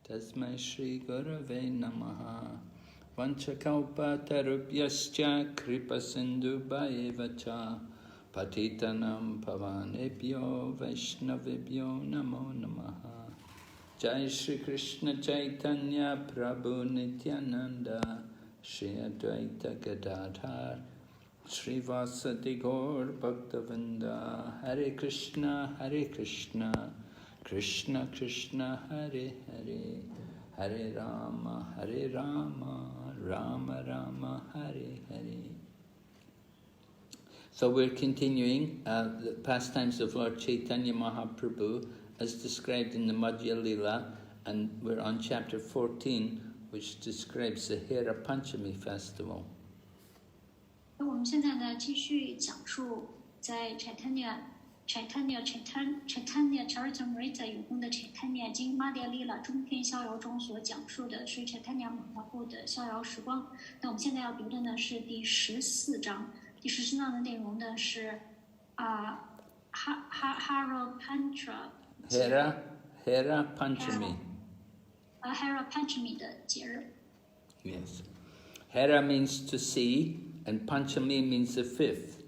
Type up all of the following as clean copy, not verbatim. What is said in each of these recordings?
Tasmai Shri Gurave Namaha. Vanchakalpatarubhyascha kripa sindhu bhayevacha patitanam pavanebhyo vaishnavibhyo namo namaha. Jai Shri Krishna Chaitanya Prabhu Nityananda Shri Advaita Gadadhar Shri Vasadi Gaur Bhaktavinda. Hare Krishna Krishna Krishna Hare Hare, Hare Rama Rama Rama Hare Hare. So we're continuing the pastimes of Lord Caitanya Mahaprabhu as described in the Madhya Lila, and we're on chapter 14, which describes the Hera Panchami festival. 我们现在呢继续讲述在 Caitanya Caritamrta 永恒的 Caitanya 经 Madhya Lila 中篇逍遥中所讲述的是 Caitanya Mahaprabhu 的逍遥时光。那我们现在要读的呢是第14章。第14章的内容呢是Hera Panchami. Hera Panchami 的节日。Yes. Hera means to see, and Panchami means the fifth.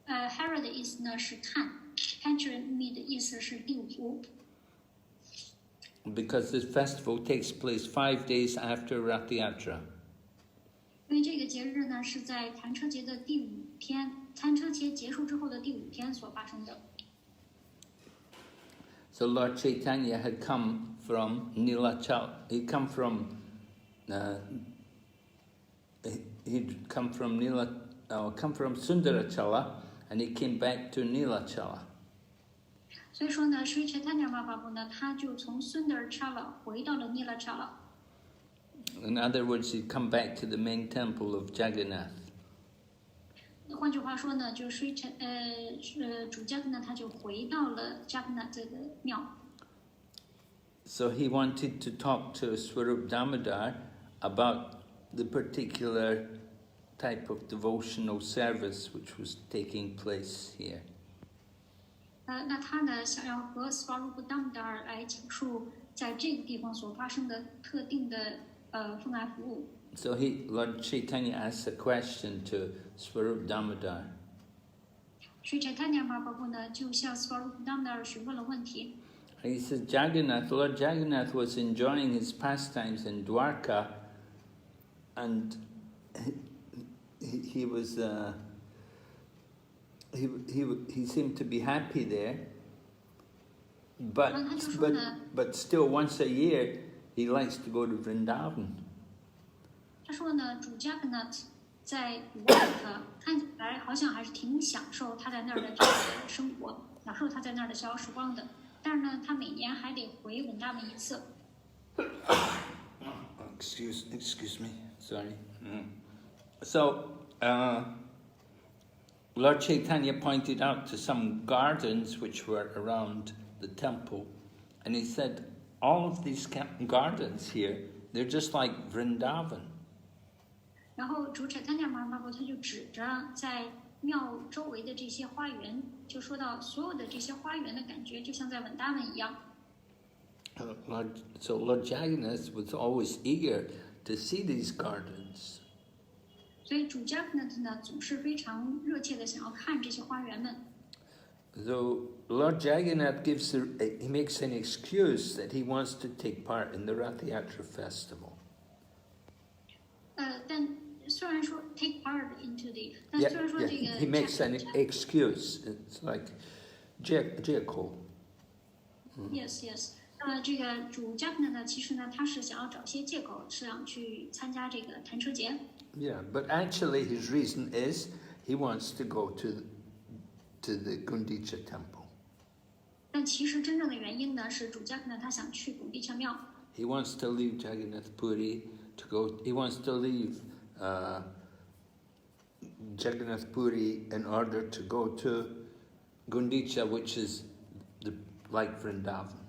Hera 的意思呢是看 ，Panchami 的意思是第5。Because this festival takes place 5 days after Rath Yatra. 因为这个节日呢是在弹车节的第5天，弹车节结束之后的第5天所发生的。So Lord Caitanya had come from Nilachala. He'd come from Sundarachala, and he came back to Nilachala. 所以说呢，Sri Chaitanya Mahaprabhu呢，他就从 Sundarachala 回到了 Nilachala。In other words, he'd come back to the main temple of Jagannath. 换句话说呢，就是主 Jagannath 他就回到了 Jagannath 这个庙。So he wanted to talk to Swarup Damodar about the particular type of devotional service which was taking place here. 那他呢想要和 Swarup Damodar 来讲述在这个地方所发生的特定的奉爱服务。So Lord Chaitanya asked a question to Swarup Damodar. Sri Chaitanya Mahaprabhu 呢就向 Swarup Damodar 询问了问题。He said, Lord Jagannath was enjoying his pastimes in Dwarka, and he seemed to be happy there, but still once a year he likes to go to Vrindavan. 他说呢，主 Jagannath 在 Dwarka 看起来好像还是挺享受他在那儿的这个生活，享受他在那儿的逍遥时光的。但是呢，他每年还得回稳大门一次。Excuse me, sorry. So, Lord Chaitanya pointed out to some gardens which were around the temple, and he said, all of these gardens here, they're just like Vrindavan. 然后主 Chaitanya Mahaprabhu 他就指着在庙周围的这些花园，就说到所有的这些花园的感觉就像在稳大门一样。So Lord Jagannath was always eager to see these gardens. 所以主 Jagannath 呢总是非常热切的想要看这些花园们。So Lord Jagannath he makes an excuse that he wants to take part in the Rath Yatra festival. 但虽然说 take part into the， 但虽然说这个 he makes an excuse. It's like 借口。Yes. 那么这个主 Jagannath 呢，其实呢，他是想要找些借口，是想去参加这个弹车节。Yeah, but actually his reason is he wants to go to the Gundicha temple. 但其实真正的原因呢，是主 Jagannath 他想去拱地城庙。He wants to leave Jagannath Puri to go. He wants to leave Jagannath Puri in order to go to Gundicha, which is like Vrindavan.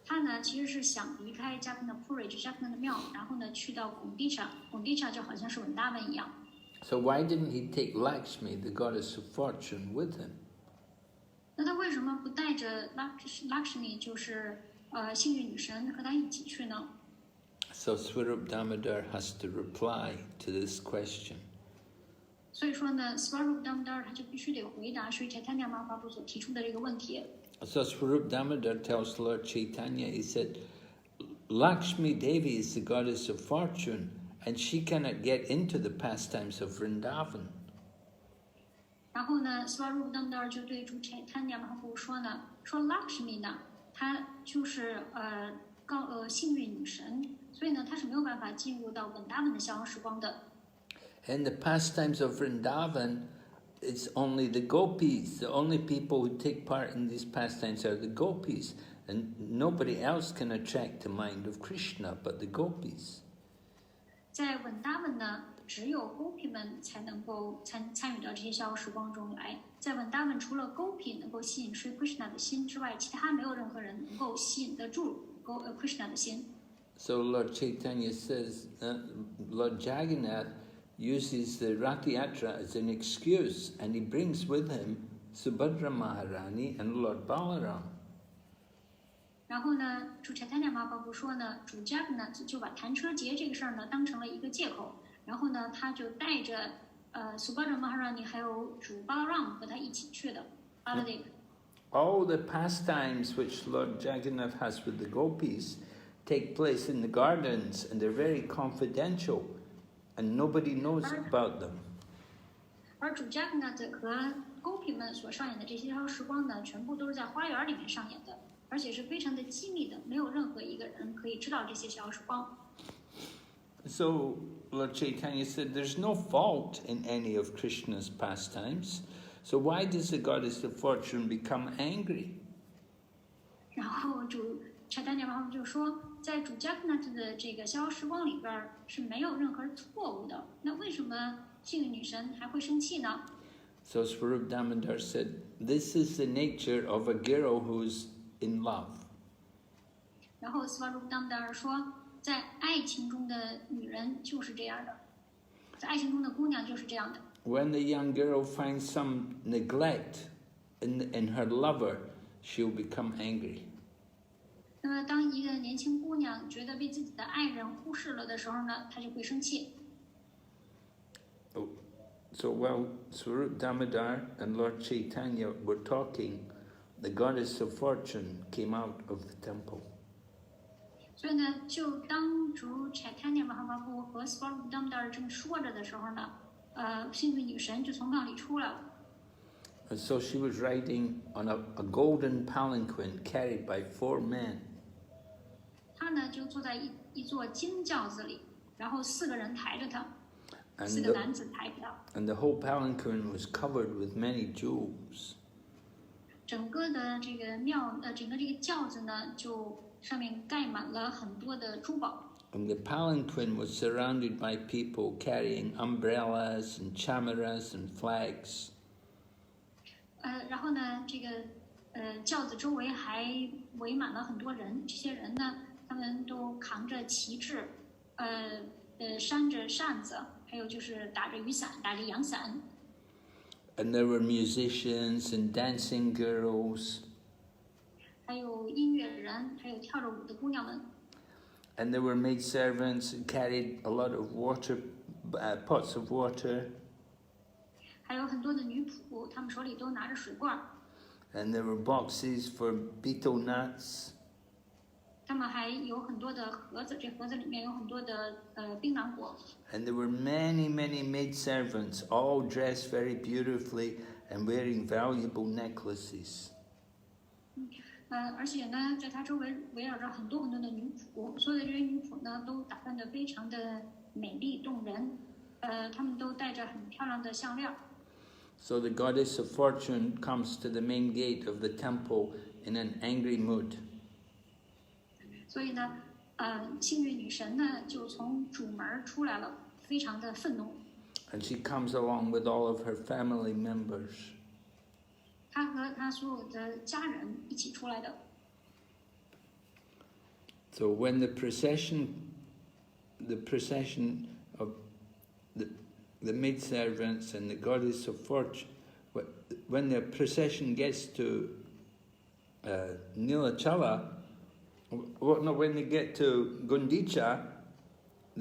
他呢其实是想离开 Jagannath Puri 去 Jagannath 的庙，然后呢去到拱地城，拱地城就好像是稳大门一样。So why didn't he take Lakshmi, the goddess of fortune, with him? 那他为什么不带着 Lakshmi， 就是幸运女神和他一起去呢？ So Swarup Damodar has to reply to this question. 所以说呢 ，Swarup Damodar 他就必须得回答Sri Chaitanya Mahaprabhu 所提出的这个问题。 So Swarup Damodar tells Lord Chaitanya, he said, Lakshmi Devi is the goddess of fortune, and she cannot get into the pastimes of Vrindavan. 然后呢 ，Swarup Damodar 就对主 Chaitanya Mahaprabhu 说呢，说 Lakshmi 呢，她就是幸运女神，所以呢，她是没有办法进入到文达文的逍遥时光的。 In the pastimes of Vrindavan, it's only the gopis. The only people who take part in these pastimes are the gopis, and nobody else can attract the mind of Krishna but the gopis. 在文达文呢，只有 gopi 们才能够参与到这些逍遥时光中来。在文达文，除了 gopi 能够吸引 Sri Krishna 的心之外，其他没有任何人能够吸引得住Krishna 的心。 So Lord Chaitanya says, Lord Jagannath uses the Ratiyatra as an excuse, and he brings with him Subhadra Maharani and Lord Balaram. 然后呢，主 Chaitanya Mahaprabhu 说呢，主 Jagannath 就把弹车节这个事儿呢当成了一个借口，然后呢，他就带着Subhadra Maharani 还有主 Balaram 和他一起去的 Baladev。 All the pastimes which Lord Jagannath has with the gopis take place in the gardens, and they're very confidential, and nobody knows about them. 而主 Jagannath 和 gopi 们所上演的这些逍遥时光呢，全部都是在花园里面上演的，而且是非常的机密的，没有任何一个人可以知道这些逍遥时光。 So Lord Chaitanya said there's no fault in any of Krishna's pastimes. So why does the goddess of fortune become angry? 然后主 Chaitanya Mahaprabhu 就说，在主 Jagannath 的这个逍遥时光里边是没有任何错误的，那为什么幸运女神还会生气呢？ So Swarup Damodar said, this is the nature of a girl who's in love. 然后 Swarup Damodar 说，在爱情中的女人就是这样的，在爱情中的姑娘就是这样的。 When the young girl finds some neglect in her lover, she'll become angry. 那么，当一个年轻姑娘觉得被自己的爱人忽视了的时候呢，她就会生气。 So while Swarup Damodar and Lord Chaitanya were talking, the goddess of fortune came out of the temple. 所以呢，就当主 Caitanya Mahaprabhu 和 Swarup Damodar 正说着的时候呢，幸运女神就从庙里出来了。 And so she was riding on a golden palanquin carried by 4 men. 她呢就坐在一座金轿子里，然后4个人抬着她，4 个男子抬着她。And the whole palanquin was covered with many jewels. 整个的这个整个这个轿子呢，就上面盖满了很多的珠宝。 And the palanquin was surrounded by people carrying umbrellas and chamaras and flags. 然后呢，这个轿子周围还围满了很多人，这些人呢，他们都扛着旗帜，扇着扇子，还有就是打着雨伞，打着阳伞。 And there were musicians and dancing girls. 还有音乐人，还有跳着舞的姑娘们。 And there were maidservants who carried a lot of water, pots of water. 还有很多的女仆，她们手里都拿着水罐。 And there were boxes for betel nuts. 他们还有很多的盒子，这盒子里面有很多的槟榔果。 And there were many, many maidservants, all dressed very beautifully and wearing valuable necklaces. 而且呢，在它周围围绕着很多很多的女仆，所有的这些女仆呢，都打扮得非常的美丽动人，她们都戴着很漂亮的项链。 So the goddess of fortune comes to the main gate of the temple in an angry mood. 所以呢，幸运女神呢就从主门出来了，非常的愤怒。 And she comes along with all of her family members. 她和她所有的家人一起出来的。 So when the procession of the maidservants and the goddess of fortune, when the procession gets to Nilachala, Well, no, when they get to Gundicha,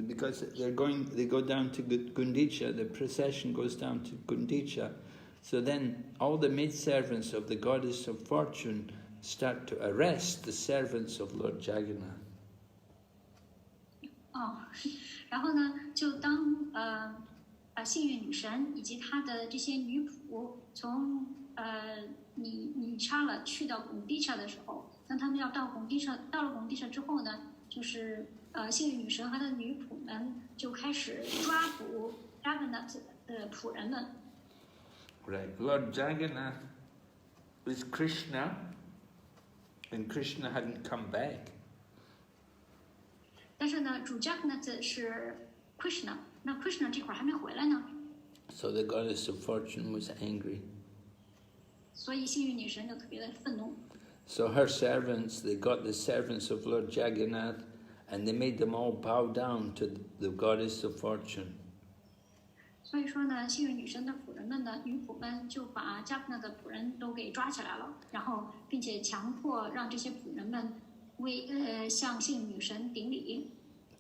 because they go down to Gundicha, the procession goes down to Gundicha, so then all the maidservants of the goddess of fortune start to arrest the servants of Lord Jagannath. 然后呢，就当幸运女神以及她的这些女仆从尼刹了去到贡地刹的时候，当他们要到了贡地刹之后呢，就是幸运女神和她的女仆们就开始抓捕 Jagannath 的仆人们。Right, Lord Jagannath was Krishna, and Krishna hadn't come back. 但是呢，主 Jagannath 是 Krishna， 那 Krishna 这会儿还没回来呢。So the goddess of fortune was angry. 所以幸运女神就特别的愤怒。So her servants, they got the servants of Lord Jagannath, and they made them all bow down to the goddess of fortune. 所以说呢，幸运女神的仆人们呢，女仆们就把Jagannath的仆人都给抓起来了，然后并且强迫让这些仆人们向幸运女神顶礼。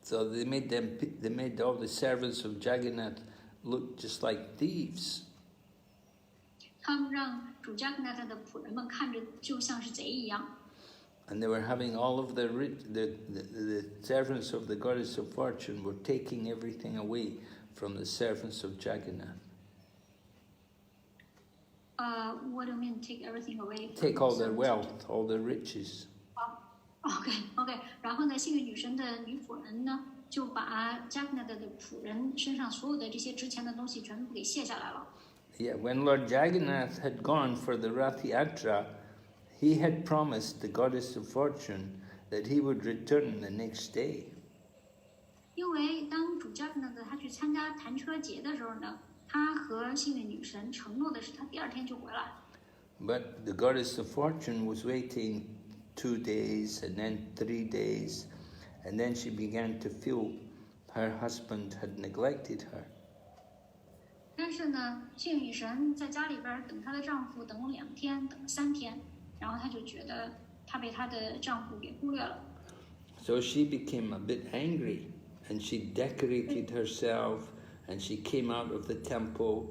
So they made all the servants of Jagannath look just like thieves. 他们让主Jagannath的仆人们看着就像是贼一样。And they were having all of the servants of the goddess of fortune were taking everything away from the servants of Jagannath. What do you mean take everything away? Take all their wealth, all their riches. OK， 然后呢，幸运女神的女仆人呢，就把Jagannath的仆人身上所有的这些值钱的东西全部给卸下来了。Yeah, when Lord Jagannath had gone for the Rath Yatra, he had promised the goddess of fortune that he would return the next day. 因为当主Jagannath他去参加弹车节的时候呢，他和幸运女神承诺的是他第二天就回来。But the goddess of fortune was waiting 2 days and then 3 days, and then she began to feel her husband had neglected her. 但是呢，幸运女神在家里边等她的丈夫等了2天，等了3天，然后她就觉得她被她的丈夫给忽略了。So she became a bit angry, and she decorated herself, and she came out of the temple.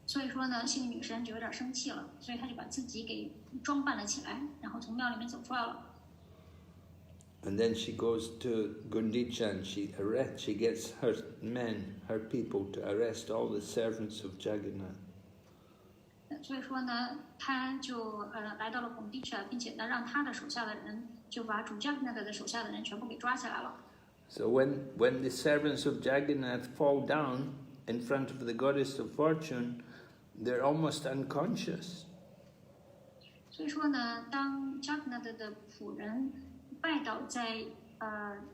所以说呢，幸运女神就有点生气了，所以她就把自己给装扮了起来，然后从庙里面走出来了。And then she goes to Gundicha and she gets her men, her people to arrest all the servants of Jagannath. 所以说呢，她就来到了贡地刹，并且呢，让她的手下的人就把主Jagannath的手下的人全部给抓起来了。So when the servants of Jagannath fall down in front of the goddess of fortune, they're almost unconscious. 所以说呢，当Jagannath的仆人拜倒在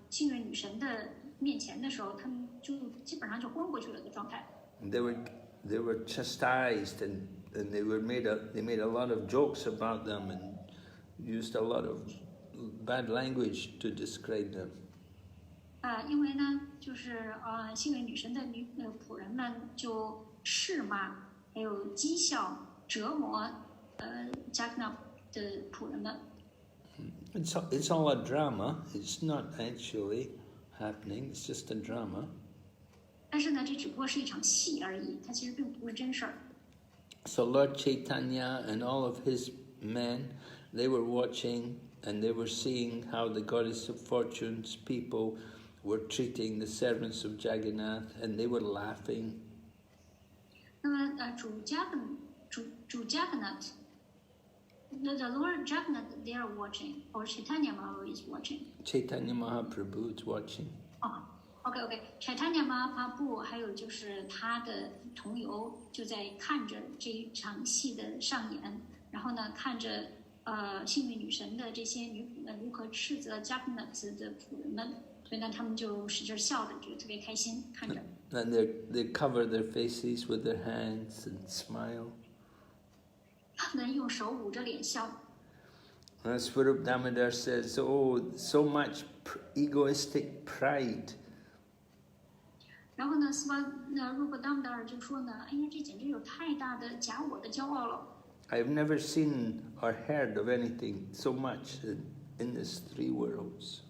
幸运女神的面前的时候，他们就基本上就昏过去了的状态。They were chastised and they made a lot of jokes about them and used a lot of bad language to describe them. 因为呢，就是幸运女神的仆人们就斥骂，还有讥笑、折磨Jagannath的仆人们。It's all a drama. It's not actually happening. It's just a drama. 但是呢，这只不过是一场戏而已，它其实并不是真事儿。So Lord Caitanya and all of his men, they were watching and they were seeing how the goddess of fortune's people were treating the servants of Jagannath, and they were laughing. 那么主Jagannath The Lord Jagannath, they are watching, or Caitanya Mahaprabhu is watching. Caitanya Mahaprabhu is watching. OK. Caitanya Mahaprabhu 还有就是他的同游就在看着这一场戏的上演，然后呢看着幸运女神的这些女仆们如何斥责 Jagannath 的仆人们，所以呢他们就使劲笑着，觉得特别开心看着。And they cover their faces with their hands and smile. 他们用手捂着脸笑。And Swarup Damodar says, "Oh, so much egoistic pride." 然后呢，Swarup Damodar就说呢，哎呀，这简直有太大的假我的骄傲了。I've never seen or heard of anything so much in these three worlds.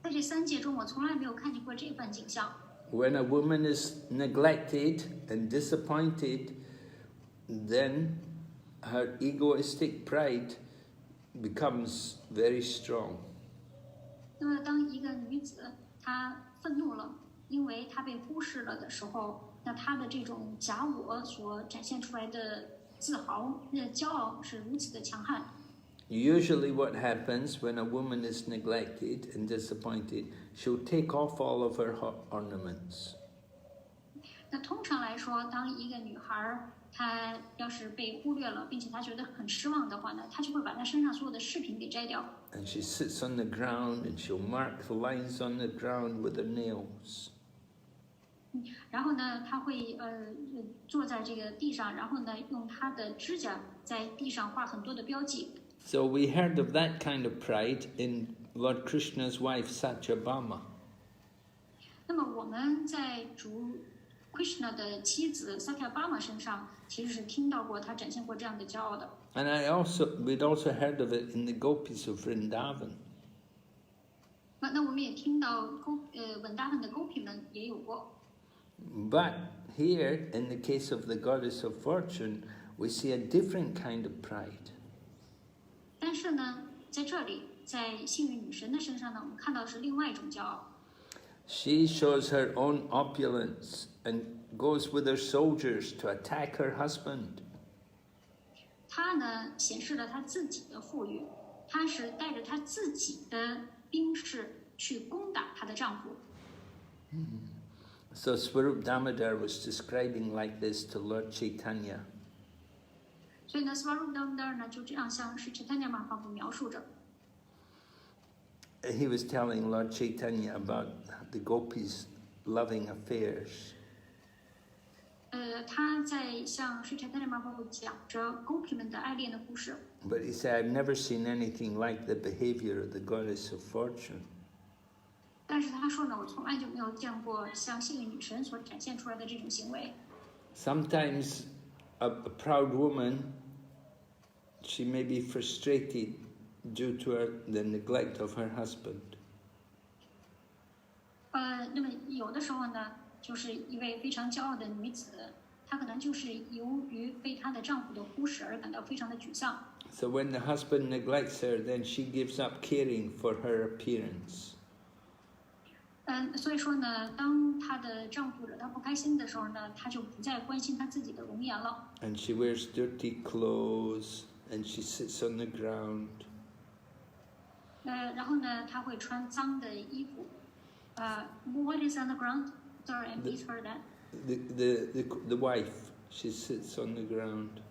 在这三界中，我从来没有看见过这般景象。When a woman is neglected and disappointed, then her egoistic pride becomes very strong. 那么，当一个女子她愤怒了，因为她被忽视了的时候，那她的这种假我所展现出来的自豪、骄傲是如此的强悍。Usually what happens when a woman is neglected and disappointed, she'll take off all of her ornaments. 那通常来说，当一个女孩她要是被忽略了，并且她觉得很失望的话呢，她就会把她身上所有的饰品给摘掉。And she sits on the ground and she'll mark the lines on the ground with her nails. 然后呢，她会坐在这个地上，然后呢，用她的指甲在地上画很多的标记。So we heard of that kind of pride in Lord Krishna's wife Satyabhama. 那么我们在主 Krishna 的妻子 Satyabhama 身上，其实是听到过他展现过这样的骄傲的。And we'd also heard of it in the gopis of Vrindavan. 那我们也听到稳达芬的 gopi 们也有过。But here, in the case of the goddess of fortune, we see a different kind of pride. 但是呢，在这里，在幸运女神的身上呢，我们看到是另外一种骄傲。She shows her own opulence and goes with her soldiers to attack her husband. 她呢，显示了她自己的富裕，她是带着她自己的兵士去攻打她的丈夫。So Swarup Damodar was describing like this to Lord Caitanya. 所以呢 ，Swarup Damodar 呢就这样向Sri Caitanya Mahaprabhu 描述着。He was telling Lord Caitanya about the gopis' loving affairs. 他在向Sri Caitanya Mahaprabhu 讲着 gopi 们的爱恋的故事。But he said, I've never seen anything like the behavior of the goddess of fortune. 但是他说呢，我从来就没有见过像幸运女神所展现出来的这种行为。Sometimes a proud woman, she may be frustrated due to the neglect of her husband. 那么有的时候呢，就是一位非常骄傲的女子，她可能就是由于被她的丈夫的忽视而感到非常的沮丧。So when the husband neglects her, then she gives up caring for her appearance. 所以说呢，当她的丈夫惹她不开心的时候呢，她就不再关心她自己的容颜了。And she wears dirty clothes, and she sits on the ground. 然后呢，她会穿脏的衣服。What is on the ground? Sorry, I misheard that. The wife, she sits on the ground.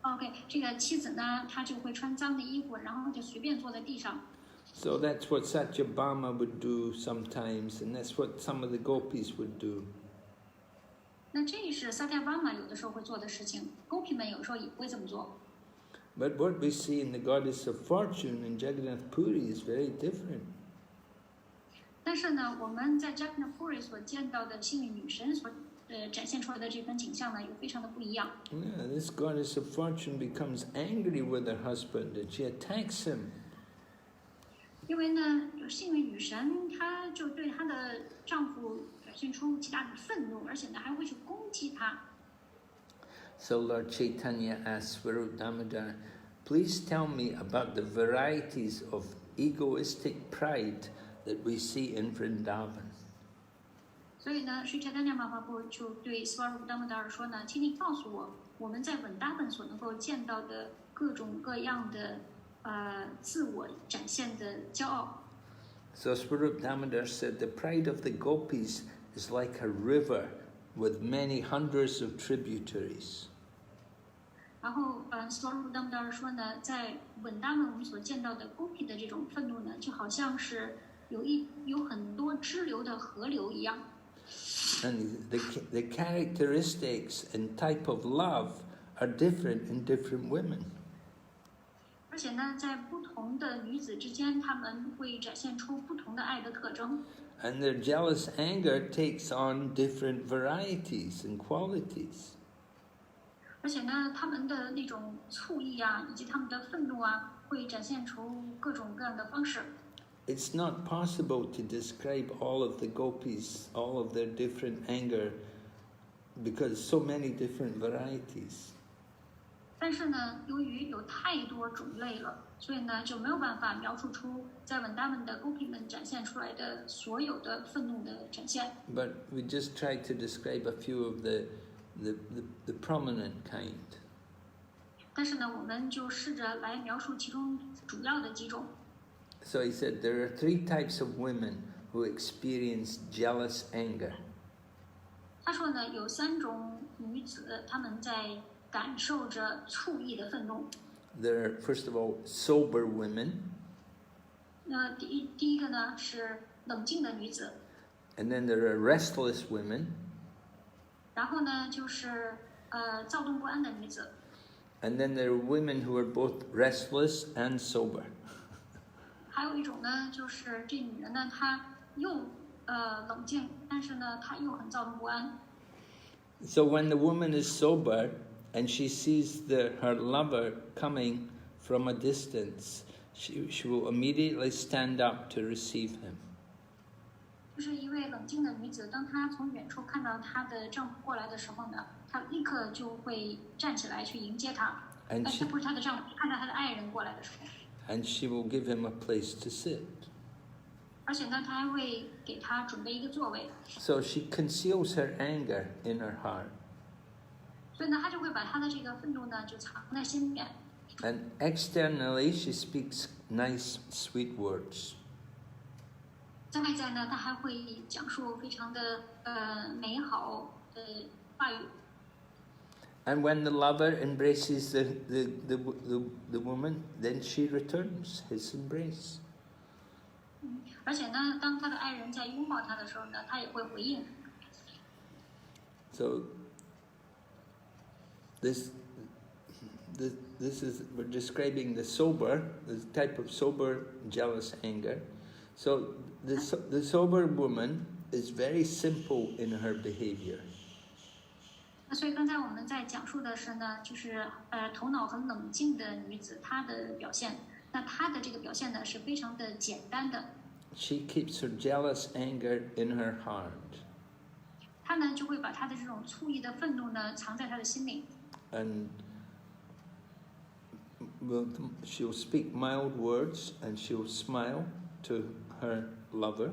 OK， 这个妻子呢，她就会穿脏的衣服，然后就随便坐在地上。So that's what Satyabhama would do sometimes, and that's what some of the gopis would do. 那这是萨迦巴玛有的时候会做的事情 ，gopi 们有时候也会这么做。But what we see in the goddess of fortune in Jagannath Puri is very different. 但是呢，我们在 Jagannath Puri 所见到的幸运女神所展现出来的这番景象呢，又非常的不一样。Yeah, this goddess of fortune becomes angry with her husband, and she attacks him. 因为呢，幸运女神她就对她的丈夫表现出极大的愤怒，而且呢还会去攻击他。So Lord Caitanya asked Swarup Damodar, please tell me about the varieties of egoistic pride that we see in Vrindavan. 所以呢，Sri Caitanya Mahaprabhu就对 Swarup Damodar 说呢，请你告诉我，我们在稳达本所能够见到的各种各样的自我展现的骄傲。So Swarup Damodar said, the pride of the gopis is like a river with many hundreds of tributaries. 然后Swarup Damodar 说呢，在稳达本我们所见到的 gopi 的这种愤怒呢，就好像是有很多支流的河流一样。And the characteristics and type of love are different in different women. 而且呢，在不同的女子之间，她们会展现出不同的爱的特征。And their jealous anger takes on different varieties and qualities. 而且呢，他们的那种醋意啊，以及他们的愤怒啊，会展现出各种各样的方式。It's not possible to describe all of the gopis, all of their different anger, because so many different varieties. 但是呢，由于有太多种类了，所以呢就没有办法描述出在稳达们的gopi们展现出来的所有的愤怒的展现。But we just try to describe a few of the prominent kind. 但是呢，我们就试着来描述其中主要的几种。So he said there are 3 types of women who experience jealous anger. 他说呢，有3种女子，她们在感受着醋意的愤怒。There are, first of all, sober women. 那第一个呢是冷静的女子。And then there are restless women. 然后呢就是躁动不安的女子。And then there are women who are both restless and sober. 还有一种呢，就是这女人呢，她又冷静，但是呢，她又很躁动不安。So when the woman is sober and she sees her lover coming from a distance, she will immediately stand up to receive him. 就是一位冷静的女子，当她从远处看到她的丈夫过来的时候呢，她立刻就会站起来去迎接他。不是她的丈夫，看到她的爱人过来的时候。And she will give him a place to sit. 而且呢，她还会给他准备一个座位。So she conceals her anger in her heart. 所以呢，她就会把她的这个愤怒呢，就藏在心里面。And externally, she speaks nice, sweet words. 在外在呢，她还会讲述非常的美好的话语。And when the lover embraces the woman, then she returns his embrace. 而且呢，当他的爱人在拥抱他的时候呢，他也会回应。So this is, we're describing the type of sober jealous anger. So the sober woman is very simple in her behavior. 那所以刚才我们在讲述的是呢，就是头脑很冷静的女子她的表现。那她的这个表现呢是非常的简单的。She keeps her jealous anger in her heart. 她呢就会把她的这种醋意的愤怒呢藏在她的心里。And she'll speak mild words and she'll smile to her lover.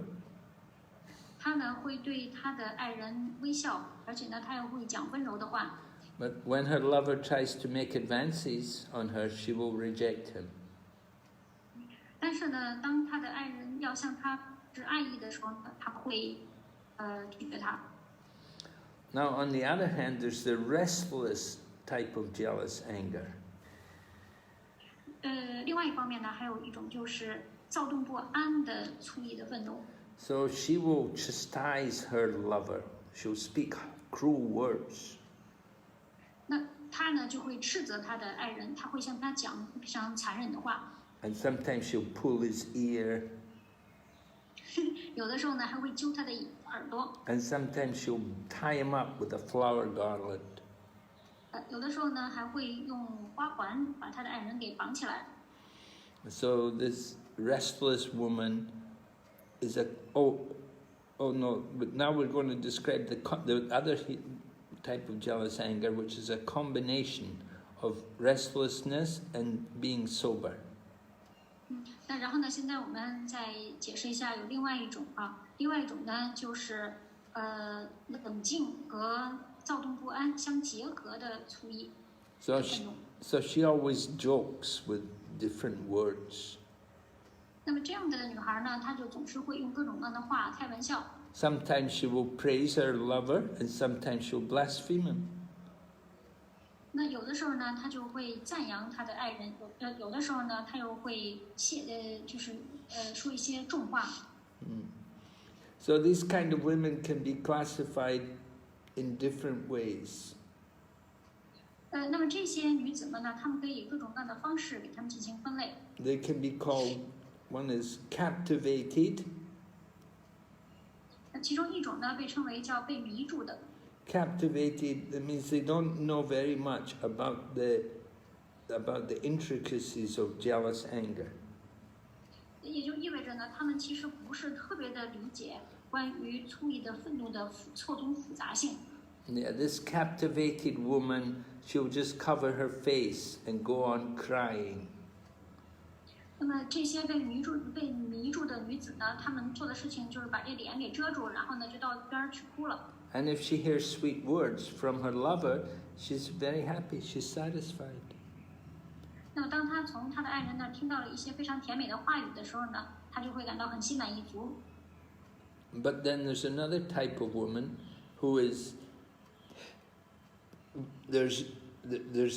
她呢会对她的爱人微笑，而且呢她又会讲温柔的话。But when her lover tries to make advances on her, she will reject him. 但是呢，当她的爱人要向她示爱意的时候呢，她会拒绝他。Now, on the other hand, there's the restless type of jealous anger. 另外一方面呢，还有一种就是躁动不安的醋意的愤怒。So she will chastise her lover. She'll speak cruel words. 那她呢就会斥责她的爱人，她会向他讲非常残忍的话。And sometimes she'll pull his ear. 有的时候呢还会揪他的耳朵。And sometimes she'll tie him up with a flower garland. 有的时候呢还会用花环把他的爱人给绑起来。So this restless woman is oh no, but now we're going to describe the other type of jealous anger, which is a combination of restlessness and being sober. 那然后呢，现在我们再解释一下，有另外一种另外一种呢就是冷静和躁动不安相结合的醋意。So she always jokes with different words. 那么这样的女孩呢，她就总是会用各种各样的话开玩笑。Sometimes she will praise her lover, and sometimes she'll blaspheme him. 那有的时候呢，她就会赞扬她的爱人；有的时候呢，她又会说一些重话。So these kind of women can be classified in different ways. 那么这些女子们呢，她们可以以各种各样的方式给她们进行分类。They can be called, one is captivated. 其中一种呢被称为叫被迷住的。captivated, that means they don't know very much about the intricacies of jealous anger. 也就意味着呢，他们其实不是特别的理解关于粗意的愤怒的错综复杂性。Yeah, this captivated woman, she'll just cover her face and go on crying. 那么这些被迷住的女子呢，她们做的事情就是把这脸给遮住，然后呢就到一边去哭了。And if she hears sweet words from her lover, she's very happy, she's satisfied. 那么当她从她的爱人那儿听到了一些非常甜美的话语的时候呢，她就会感到很心满意足。But then there's another type of woman who is, there's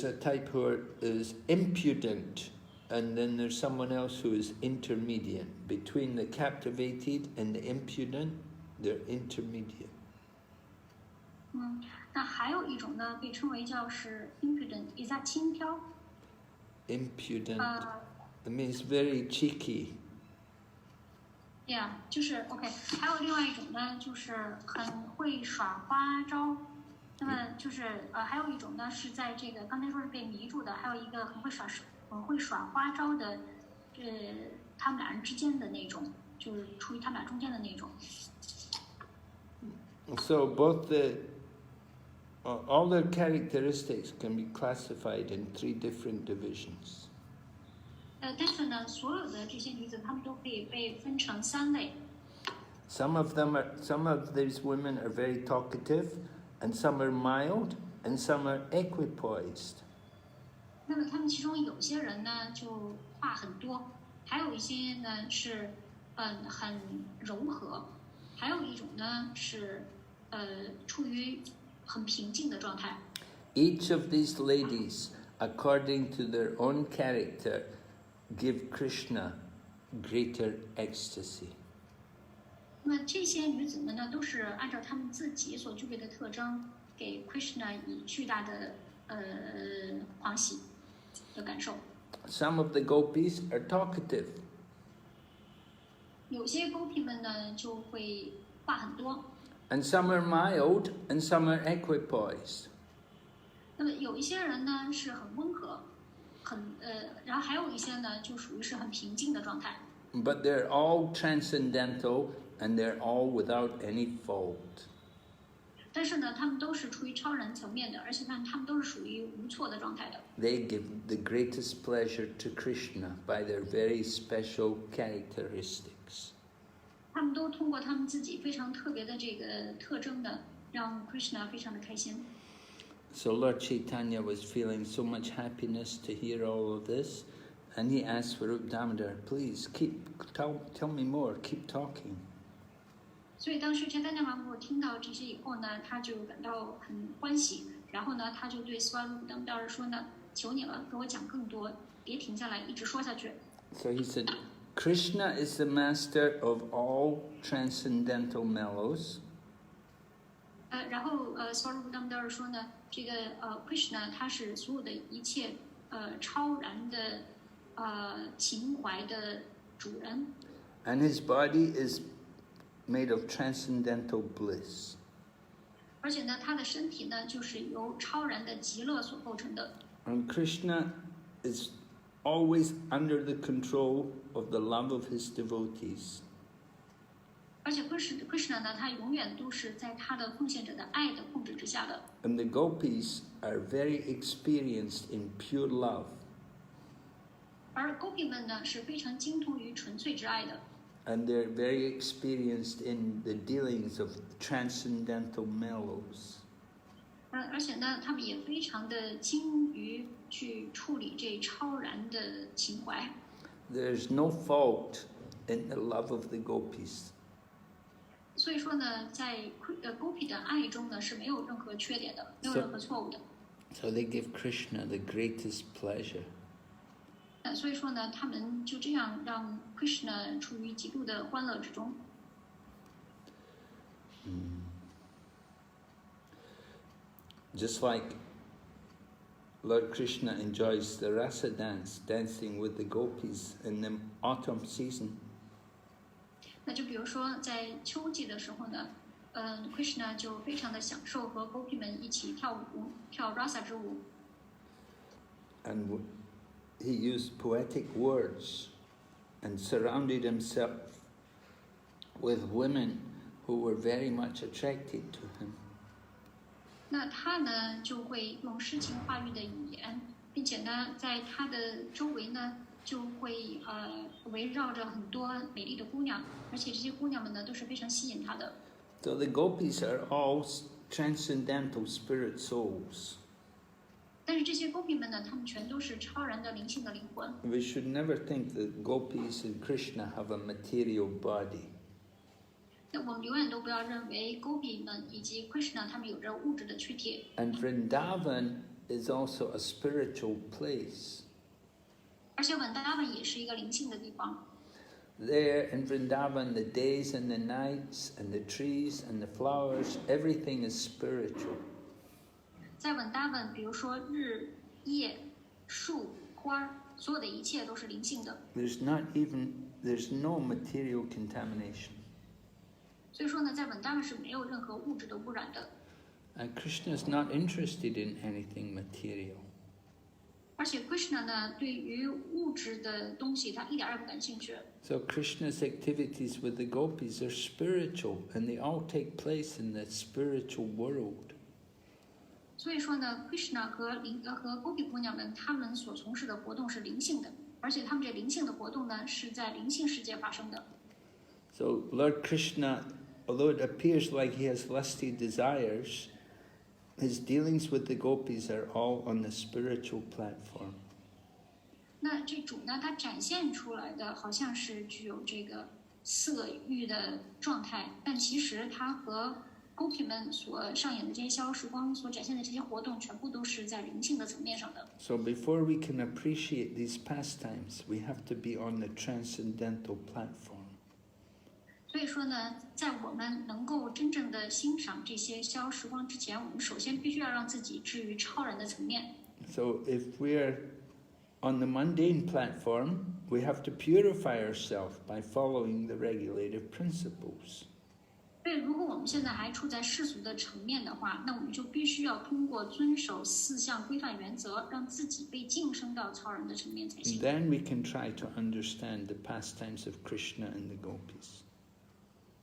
a type who is impudent, and then there's someone else who is intermediate. Between the captivated and the impudent, they're intermediate. 那还有一种呢，被称为叫是 impudent， 也在轻佻。Impudent, it means very cheeky. Yeah， 就是 OK。还有另外一种呢，就是很会耍花招。那么就是还有一种呢是在这个刚才说是被迷住的，还有一个很会耍花招的，他们俩人之间的那种，就是处于他们俩中间的那种。So both all their characteristics can be classified in 3 different divisions. 但是呢，所有的这些女子，她们都可以被分成3类。Some of these women are very talkative, and some are mild, and some are equipoised. 那么她们其中有些人呢，就话很多，还有一些呢是很柔和，还有一种呢是处于很平静的状态。Each of these ladies, according to their own character, give Krishna greater ecstasy. 那么这些女子们呢，都是按照她们自己所具备的特征，给 Krishna 以巨大的欢喜的感受。Some of the gopis are talkative. 有些 gopi 们呢，就会话很多。And some are mild, and some are equipoised. 那么有一些人呢是很温和，然后还有一些呢就属于是很平静的状态。But they're all transcendental, and they're all without any fault. 但是呢，他们都是处于超然层面的，而且他们都是属于无错的状态的。They give the greatest pleasure to Krishna by their very special characteristics. 他们都通过他们自己非常特别的这个特征的，让 Krishna 非常的开心。So Lord Caitanya was feeling so much happiness to hear all of this, and he asked Swarup Damodar, please tell me more, keep talking. 所以当时Caitanya Mahaprabhu听到这些以后呢，他就感到很欢喜，然后呢，他就对 Swarup Damodar 说呢，求你了，给我讲更多，别停下来，一直说下去。So he said, Krishna is the master of all transcendental mellows. 然后Swarup Damodar 说呢，这个Krishna 他是所有的一切超然的情怀的主人。And his body is made of transcendental bliss. 而且呢，他的身体呢，就是由超然的极乐所构成的。And Krishna is always under the control of the love of his devotees. 而且 Krishna 呢，他永远都是在他的奉献者的爱的控制之下的。And the gopis are very experienced in pure love. 而 gopi 们呢，是非常精通于纯粹之爱的。And they're very experienced in the dealings of transcendental mellows. 而且呢，他们也非常的精于去处理这超然的情怀。There's no fault in the love of the gopis. 所以说呢，在gopi 的爱中呢，是没有任何缺点的，没有任何错误的。So they give Krishna the greatest pleasure. 所以说呢，他们就这样让 Krishna 处于极度的欢乐之中。Just like Lord Krishna enjoys the rasa dance, dancing with the gopis in the autumn season. 那就比如说在秋季的时候呢， Krishna 就非常的享受和 Gopi 们一起跳舞，跳 Rasa 之舞。And he used poetic words and surrounded himself with women who were very much attracted to him. 那他呢就会用诗情画意的语言，并且呢在他的周围呢就会围绕着很多美丽的姑娘，而且这些姑娘们呢都是非常吸引他的。So the gopis are all transcendental spirit souls. 但是这些 Gopi 们呢，他们全都是超然的灵性的灵魂。We should never think that gopis and Krishna have a material body. 那我们永远都不要认为 Gopi 们以及 Krishna 他们有着物质的躯体。And Vrindavan is also a spiritual place. 而且文达文也是一个灵性的地方。There in Vrindavan, the days and the nights and the trees and the flowers, everything is spiritual. 在文达文，比如说日、夜、树、花，所有的一切都是灵性的。There's no material contamination. 所以说呢，在文达文是没有任何物质的污染的。And Krishna is not interested in anything material. 而且 Krishna 呢，对于物质的东西他一点也不感兴趣。So Krishna's activities with the gopis are spiritual, and they all take place in the spiritual world. 所以说呢 ，Krishna 和Gopi 姑娘们，他们所从事的活动是灵性的，而且他们这灵性的活动呢，是在灵性世界发生的。So Lord Krishna, although it appears like he has lusty desires, his dealings with the gopis are all on the spiritual platform. 那这主呢，他展现出来的好像是具有这个色欲的状态，但其实他和 Gopi 们所上演的这些逍遥时光所展现的这些活动，全部都是在灵性的层面上的。So before we can appreciate these pastimes, we have to be on the transcendental platform. 所以说呢，在我们能够真正的欣赏这些逍遥时光之前，我们首先必须要让自己置于超然的层面。So if we're on the mundane platform, we have to purify ourselves by following the regulative principles. 对，如果我们现在还处在世俗的层面的话，那我们就必须要通过遵守4项规范原则，让自己被晋升到超然的层面才行。 Then we can try to understand the pastimes of Krishna and the gopis.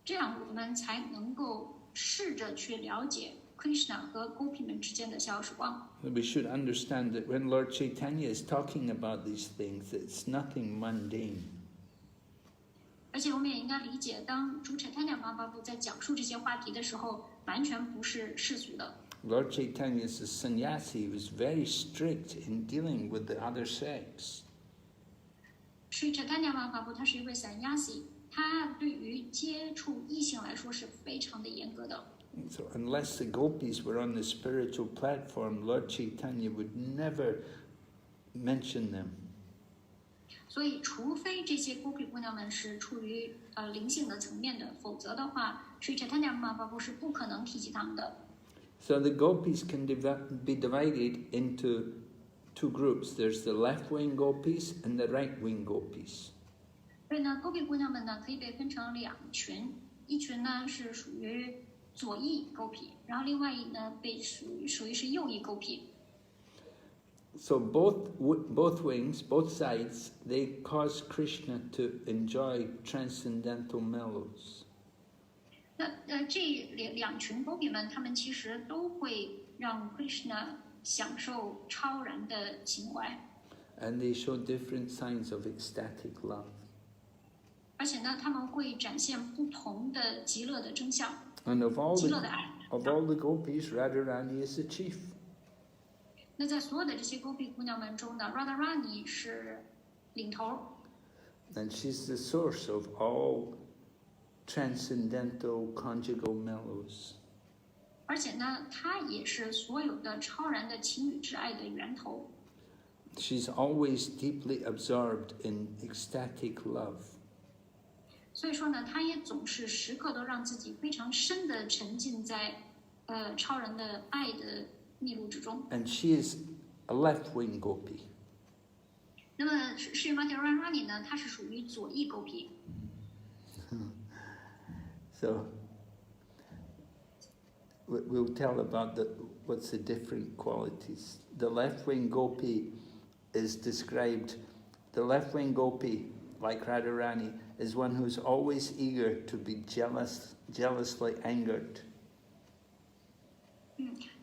这样我们才能够试着去了解 Krishna 和 Gopi 们之间的逍遥时光。 We should understand that when Lord Caitanya is talking about these things, it's nothing mundane. 而且我们也应该理解，当主 Caitanya Mahaprabhu 在讲述这些话题的时候，完全不是世俗的。 Lord Caitanya is a sannyasi. He was very strict in dealing with the other sects. Sri Caitanya Mahaprabhu 他是一位 sannyasi， 他对于接触异性来说是非常的严格的。 So unless the gopis were on the spiritual platform, Lord Caitanya would never mention them. 所以，除非这些 Gopi 姑娘们是处于灵性的层面的，否则的话， Sri Chaitanya Mahaprabhu 是不可能提及他们的。 So the gopis can be divided into 2 groups. There's the left-wing gopis and the right-wing gopis. 所以呢 ，Gopi 姑娘们呢可以被分成2群，一群呢是属于左翼 Gopi， 然后另外一呢被属于是右翼 Gopi。 So both wings, both sides, they cause Krishna to enjoy transcendental mellows. 那这2群 Gopi 们，他们其实都会让 Krishna 享受超然的情怀。 And they show different signs of ecstatic love. 而且呢，他们会展现不同的极乐的真相， And of all 极乐的爱。 the gopis, Radharani is the chief. 那在所有的这些 Gopi 姑娘们中呢 ，Radharani 是领头， And she's the source of all transcendental conjugal mellows. 而且呢，她也是所有的超然的情侣之爱的源头。 She's always deeply absorbed in ecstatic love. 所以说呢，她也总是时刻都让自己非常深的沉浸在超然的爱的逆路之中。 And she is a left-wing gopi. 那么是 Madhya Lila 呢，她是属于左翼 Gopi。 So we'll tell about what's the different qualities. The left-wing gopi is described, the left-wing gopi, like Radharani, is one who's always eager to be jealously angered.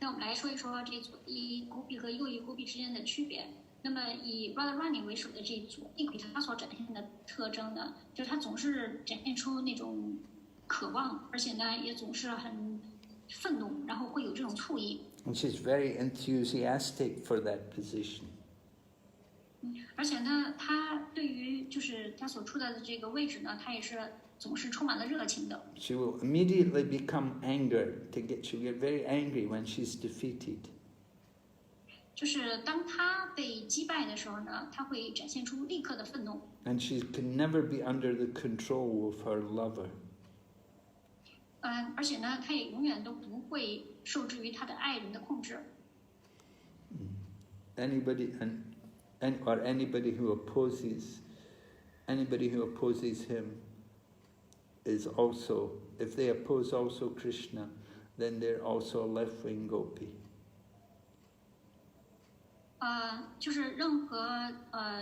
那我们来说一说这左翼勾臂和右翼勾臂之间的区别。那么以 Radharani 为首的这左翼勾臂，它所展现的特征呢，就是它总是展现出那种渴望，而且呢也总是很愤怒，然后会有这种醋意。And she's very enthusiastic for that position. 而且呢，他对于就是他所处的这个位置呢，他也是总是充满了热情的。She will immediately become angered. She'll get very angry when she's defeated. 就是当他被击败的时候呢，他会展现出立刻的愤怒。And she can never be under the control of her lover. 而且呢，他也永远都不会受制于他的爱人的控制。Anybody who opposes him is also, if they oppose also Krishna, then they're also a left-wing gopi. 就是任何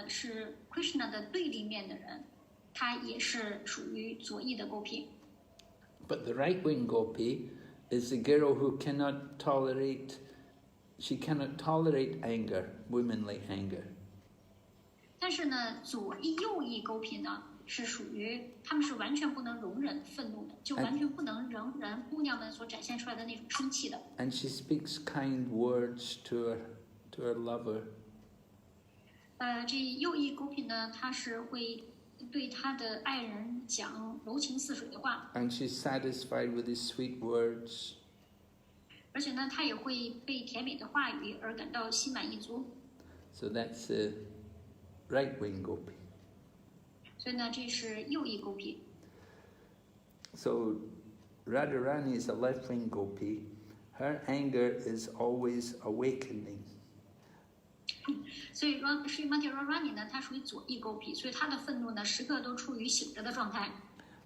是 Krishna 的对立面的人，他也是属于左翼的 gopi。 But the right-wing gopi is the girl who cannot tolerate anger, womanly anger. 但是呢，左翼右翼 gopi 呢，是属于他们是完全不能容忍愤怒的，就完全不能容忍姑娘们所展现出来的那种生气的。And she speaks kind words to her lover. 这右翼 gopi 呢，他是会对他的爱人讲柔情似水的话。And she's satisfied with his sweet words. 而且呢，他也会被甜美的话语而感到心满意足。So that's the right-wing gopi. 所以呢，这是右翼 gopi。 So Radharani is a left-wing gopi. Her anger is always awakening. 所以说，是 Madhya Lila 呢，它属于左翼 gopi， 所以他的愤怒呢，时刻都处于醒着的状态。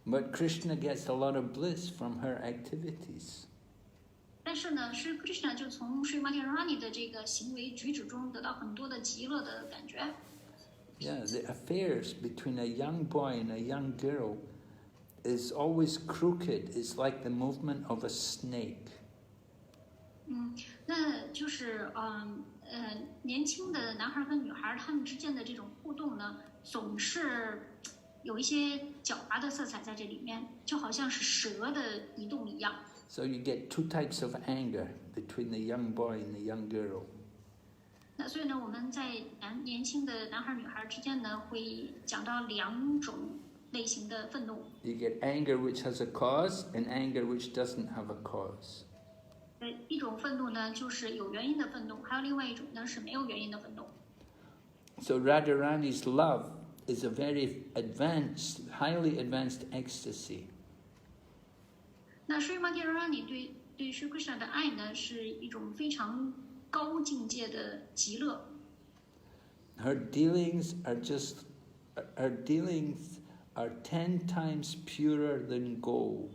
But Krishna gets a lot of bliss from her activities. 但是呢，是 Krishna 就从 Sri Madhya Lila 的这个行为举止中得到很多的极乐的感觉。Yeah, the affairs between a young boy and a young girl is always crooked. It's like the movement of a snake. 那就是年轻的男孩和女孩他们之间的这种互动呢，总是有一些狡猾的色彩在这里面，就好像是蛇的移动一样。So you get two types of anger between the young boy and the young girl. 那所以呢，我们在年轻的男孩女孩之间呢，会讲到两种类型的愤怒。You get anger which has a cause and anger which doesn't have a cause. 一种愤怒呢，就是有原因的愤怒，还有另外一种呢是没有原因的愤怒。So Radharani's love is a very advanced, highly advanced ecstasy. 那 Sri Madhya Lila 对 Sri Krishna 的爱呢，是一种非常高境界的极乐。Her dealings are 10 times purer than gold.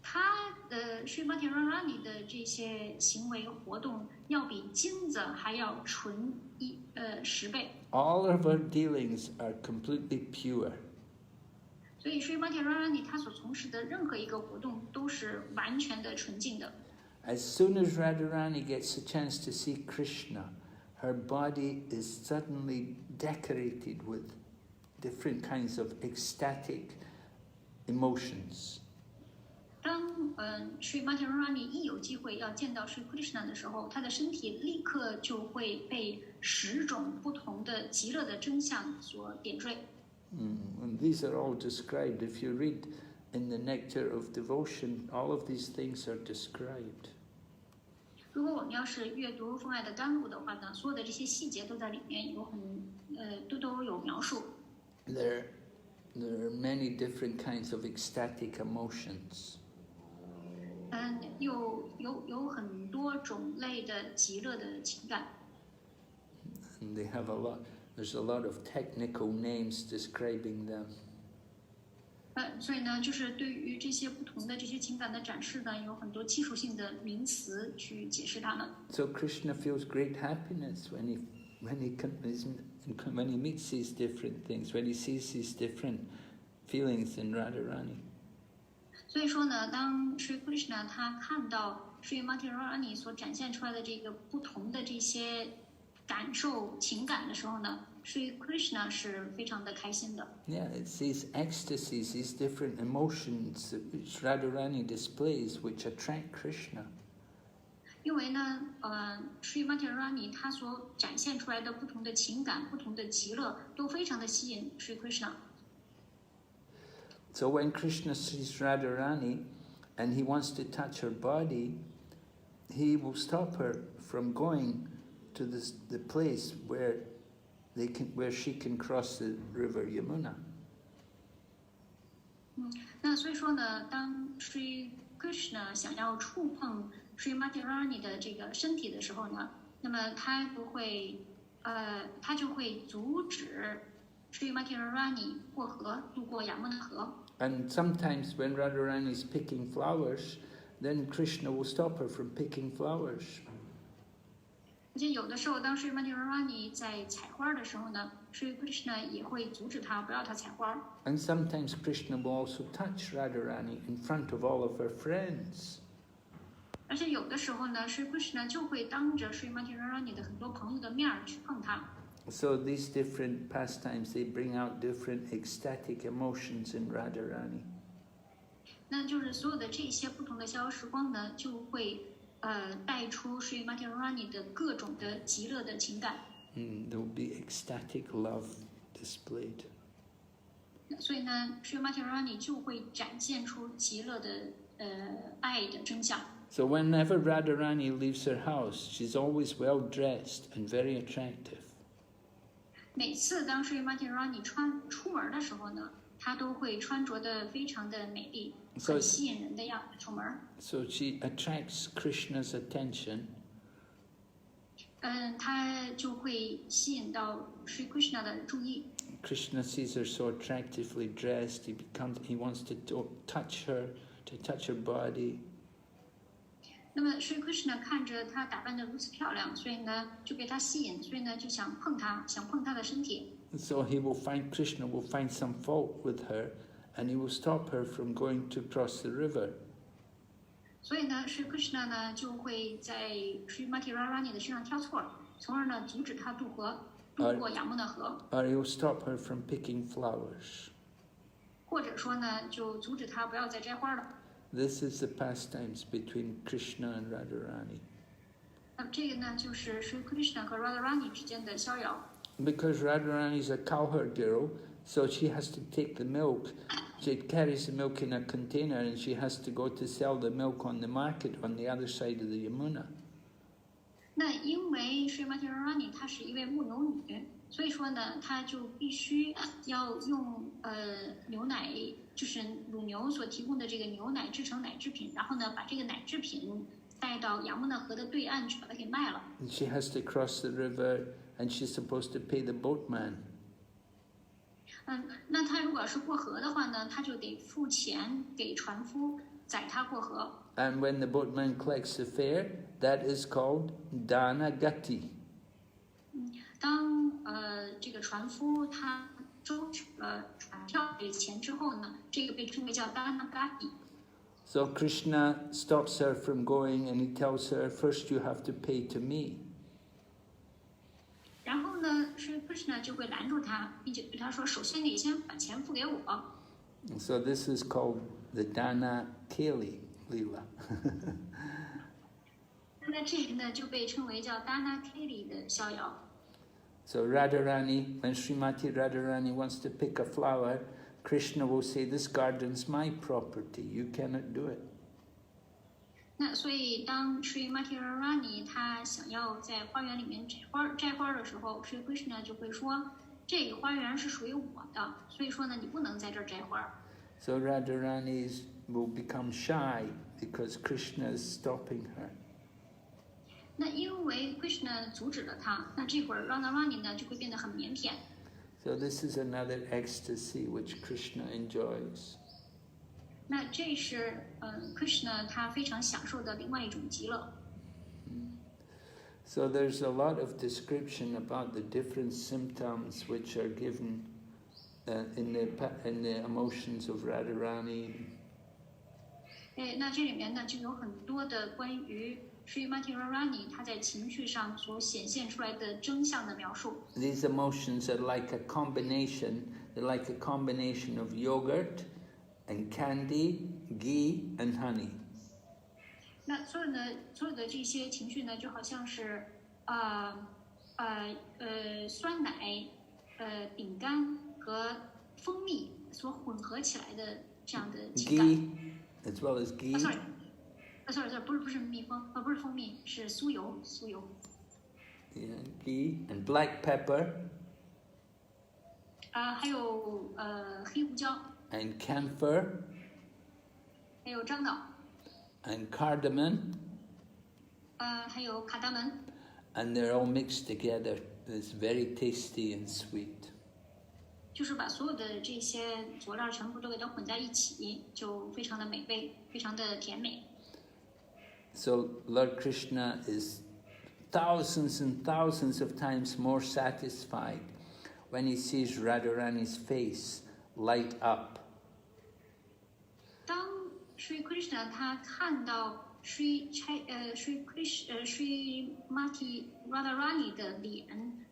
他的 Sri Madhya Lila 的这些行为活动，要比金子还要纯10倍。All of her dealings are completely pure. 所以 Sri Madhya Lila 他所从事的任何一个活动都是完全的纯净的。As soon as Radharani gets a chance to see Krishna, her body is suddenly decorated with different kinds of ecstatic emotions. 当Sri Madhya Lila 一有机会要见到 Sri Krishna 的时候，他的身体立刻就会被10种不同的极乐的真相所点缀。And these are all described. If you read in the Nectar of Devotion, all of these things are described. 如果我们要是阅读《奉爱的甘露》的话呢，所有的这些细节都在里面都有描述。There are many different kinds of ecstatic emotions. 有很多种类的极乐的情感。And they have there's a lot of technical names describing them. 所以呢，就是对于这些不同的这些情感的展示呢，有很多技术性的名词去解释它们。So Krishna feels great happiness when he meets these different things, when he sees these different feelings in Radharani. 所以说呢，当 Sri Krishna 他看到 Sri Madhya Lila 所展现出来的这个不同的这些感受情感的时候呢，Sri Krishna 是非常的开心的。Yeah, it's these ecstasies, these different emotions which Radharani displays, which attract Krishna. 因为呢，Sri Madhya Lila 他所展现出来的不同的情感、不同的极乐，都非常的吸引 Sri Krishna。So when Krishna sees Radharani and he wants to touch her body, he will stop her from going to the place where she can cross the river Yamuna. 那所以说呢，当 Sri Krishna 想要触碰 Sri Madhya Lila 的这个身体的时候呢，那么他就会阻止 Sri Madhya Lila 过河，渡过雅穆纳河。And sometimes when Radharani is picking flowers, then Krishna will stop her from picking flowers. 而且有的时候，当 Sri Madhya Lila 在采花的时候呢，Sri Krishna 也会阻止她，不要她采花。And sometimes Krishna will also touch Radharani in front of all of her friends. 而且有的时候呢，Sri Krishna 就会当着 Sri Madhya Lila 的很多朋友的面儿去碰她。So these different pastimes, they bring out different ecstatic emotions in Radharani. 那就是所有的这些不同的逍遥时光呢，就会带出 Sri Madhya Lila 的各种的极乐的情感。There will be ecstatic love displayed. 所以呢 ，Sri Madhya Lila 就会展现出极乐的爱的真相。So whenever Radharani leaves her house, she's always well dressed and very attractive. 每次当 Sri Madhya Lila 出门的时候呢，她都会穿着的非常的美丽，很吸引人的样子出门。So she attracts Krishna's attention. 她就会吸引到 Sri Krishna 的注意。Krishna sees her so attractively dressed, he wants to touch her body. 那么 Sri Krishna 看着她打扮得如此漂亮，所以呢就被她吸引，所以呢就想碰她的身体。So Krishna will find some fault with her, and he will stop her from going to cross the river. 所以呢，Sri Krishna 呢就会在 Sri Madhya Lila 的身上挑错，从而呢阻止她渡过雅穆纳河。Or he will stop her from picking flowers. 或者说呢，就阻止她不要再摘花了。This is the pastimes between Krishna and Radharani. 这个呢，就是 Sri Krishna 和 Radharani 之间的逍遥。Because Radharani is a cowherd girl, so she has to take the milk. She carries the milk in a container, and she has to go to sell the milk on the market on the other side of the Yamuna. 那因为 Sri Madhya Lila 她是一位牧牛女，所以说呢，她就必须要用牛奶，就是乳牛所提供的这个牛奶制成奶制品，然后呢，把这个奶制品带到雅穆纳河的对岸去把它给卖了。And she has to cross the river, and she's supposed to pay the boatman. 那她如果是过河的话呢，她就得付钱给船夫载她过河。And when the boatman collects the fare, that is called Dana Gati. 当这个船夫他收取了船票的钱之后呢，这个被称为叫 Dana Gati。So Krishna stops her from going, and he tells her, first you have to pay to me. 然后呢，Sri Krishna 就会拦住他，并且对他说：“首先你先把钱付给我。” So this is called the Dana Kali Lila. 那这个呢就被称为叫 Dana Kali 的逍遥。So Radharani, when Srimati Radharani wants to pick a flower, Krishna will say, this garden's my property, you cannot do it. 那所以当 Sri Madhya Lila 他想要在花园里面摘花的时候 ，Sri Krishna 就会说，这个花园是属于我的，所以说呢，你不能在这儿摘花。So Radharani will become shy because Krishna is stopping her. 那因为 Krishna 阻止了他，那这会儿 Radharani 呢就会变得很腼腆。So this is another ecstasy which Krishna enjoys. 那这是Krishna 他非常享受的另外一种极乐。So there's a lot of description about the different symptoms which are given in the emotions of Radharani. 那这里面呢就有很多的关于 Srimati Radharani 他在情绪上所显现出来的真相的描述。These emotions are like a combination. They're like a combination of yogurt and candy, ghee and honey. 那所有的这些情绪呢，就好像是酸奶、饼干和蜂蜜所混合起来的这样的情感。Ghee, as well as ghee. Sorry， 不是蜜蜂，不是蜂蜜，是酥油。Yeah, ghee and black pepper. 还有黑胡椒。And camphor. 还有樟脑。And cardamom. 还有卡达门。And they're all mixed together. It's very tasty and sweet. 就是把所有的这些佐料全部都给它混在一起，就非常的美味，非常的甜美。So Lord Krishna is thousands and thousands of times more satisfied when he sees Radharani's face light up. 当 Sri Krishna 他看到 Srimati Radharani 的脸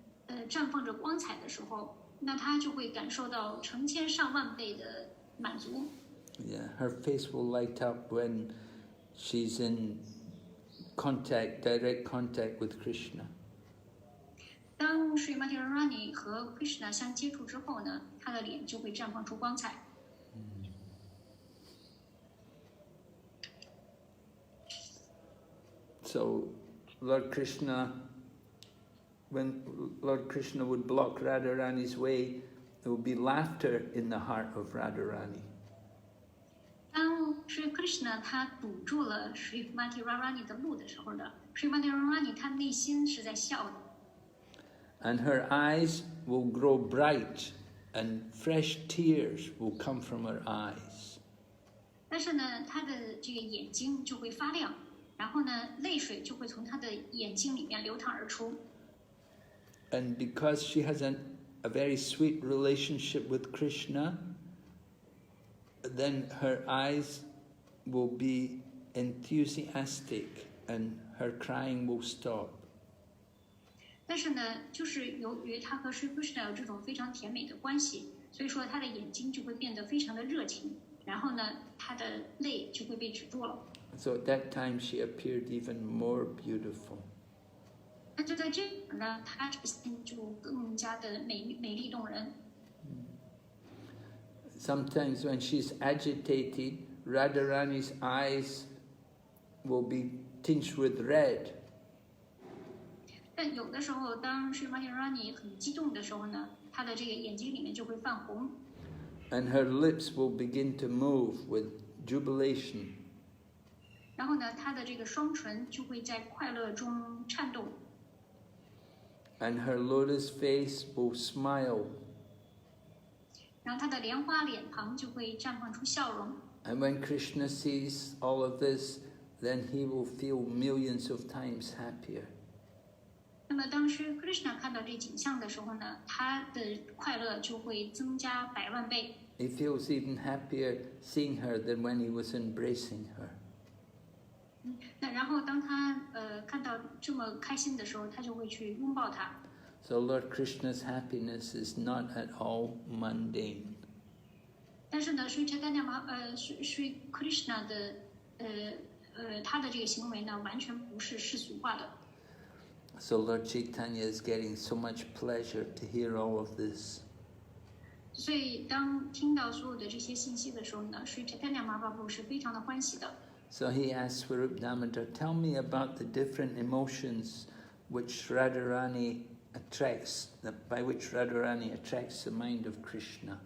绽放着光彩的时候，那他就会感受到成千上万倍的满足。Yeah, her face will light up when she's in direct contact with Krishna. 当 Srimati Radharani 和 Krishna 相接触之后呢，他的脸就会绽放出光彩。So, when Lord Krishna would block Radharani's way, there would be laughter in the heart of Radharani. 当 Sri Krishna 他堵住了 Srimati Radharani 的路的时候呢 ，Srimati Radharani 他内心是在笑的。And her eyes will grow bright, and fresh tears will come from her eyes. 但是呢，他的这个眼睛就会发亮，然后呢，泪水就会从他的眼睛里面流淌而出。And because she has a very sweet relationship with Krishna, then her eyes will be enthusiastic and her crying will stop. 但是呢，就是由于他和 Sri Krishna 有这种非常甜美的关系，所以说他的眼睛就会变得非常的热情，然后呢，他的泪就会被止住了。So at that time she appeared even more beautiful. 那就在这会儿呢，他的心就更加的美丽动人。Sometimes when she's agitated, Radharani's eyes will be tinged with red. 但有的时候，当 Srimati Radharani 很激动的时候呢，她的这个眼睛里面就会泛红。And her lips will begin to move with jubilation. 然后呢，她的这个双唇就会在快乐中颤动。And her lotus face will smile. 然后她的莲花脸庞就会绽放出笑容。And when Krishna sees all of this, then he will feel millions of times happier. 那么当时 Krishna 看到这景象的时候呢，他的快乐就会增加100万倍。He feels even happier seeing her than when he was embracing her. 那然后当他看到这么开心的时候，他就会去拥抱她。So Lord Krishna's happiness is not at all mundane. 但是呢，Sri Krishna 的他的这个行为呢，完全不是世俗化的。So Lord Caitanya is getting so much pleasure to hear all of this. 所以当听到所有的这些信息的时候呢，Sri Caitanya Mahaprabhu是非常的欢喜的。So he asked Swarup Damodar, tell me about the different emotions which Radharani attracts, by which Radharani attracts the mind of Krishna.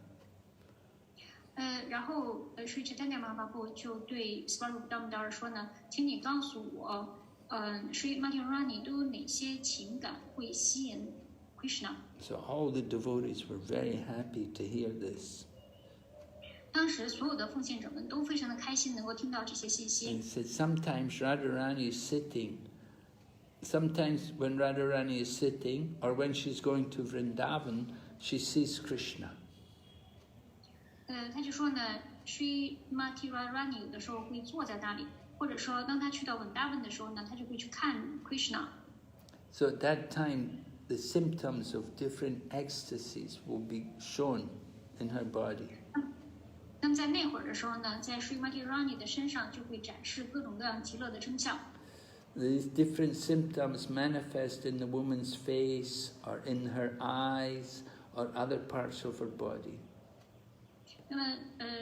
然后Sri Caitanya Mahaprabhu就对 Swarup Damodar 说呢，请你告诉我Srimati Radharani 都有哪些情感会吸引 Krishna？ So all the devotees were very happy to hear this. 当时所有的奉献者们都非常的开心，能够听到这些信 And 息。 he said sometimes Radharani is sitting. Sometimes when Radharani is sitting, or when she's going to Vrindavan, she sees Krishna. 他就说呢 ，Srimati Radharani 有的时候会坐在那里，或者说当他去到文达文的时候呢，他就会去看 Krishna。 So at that time, the symptoms of different ecstasies will be shown in her body. 那么在那会儿的时候呢，在 Srimati Radharani 的身上就会展示各种各样极乐的征象。 These different symptoms manifest in the woman's face, or in her eyes, or other parts of her body. 那么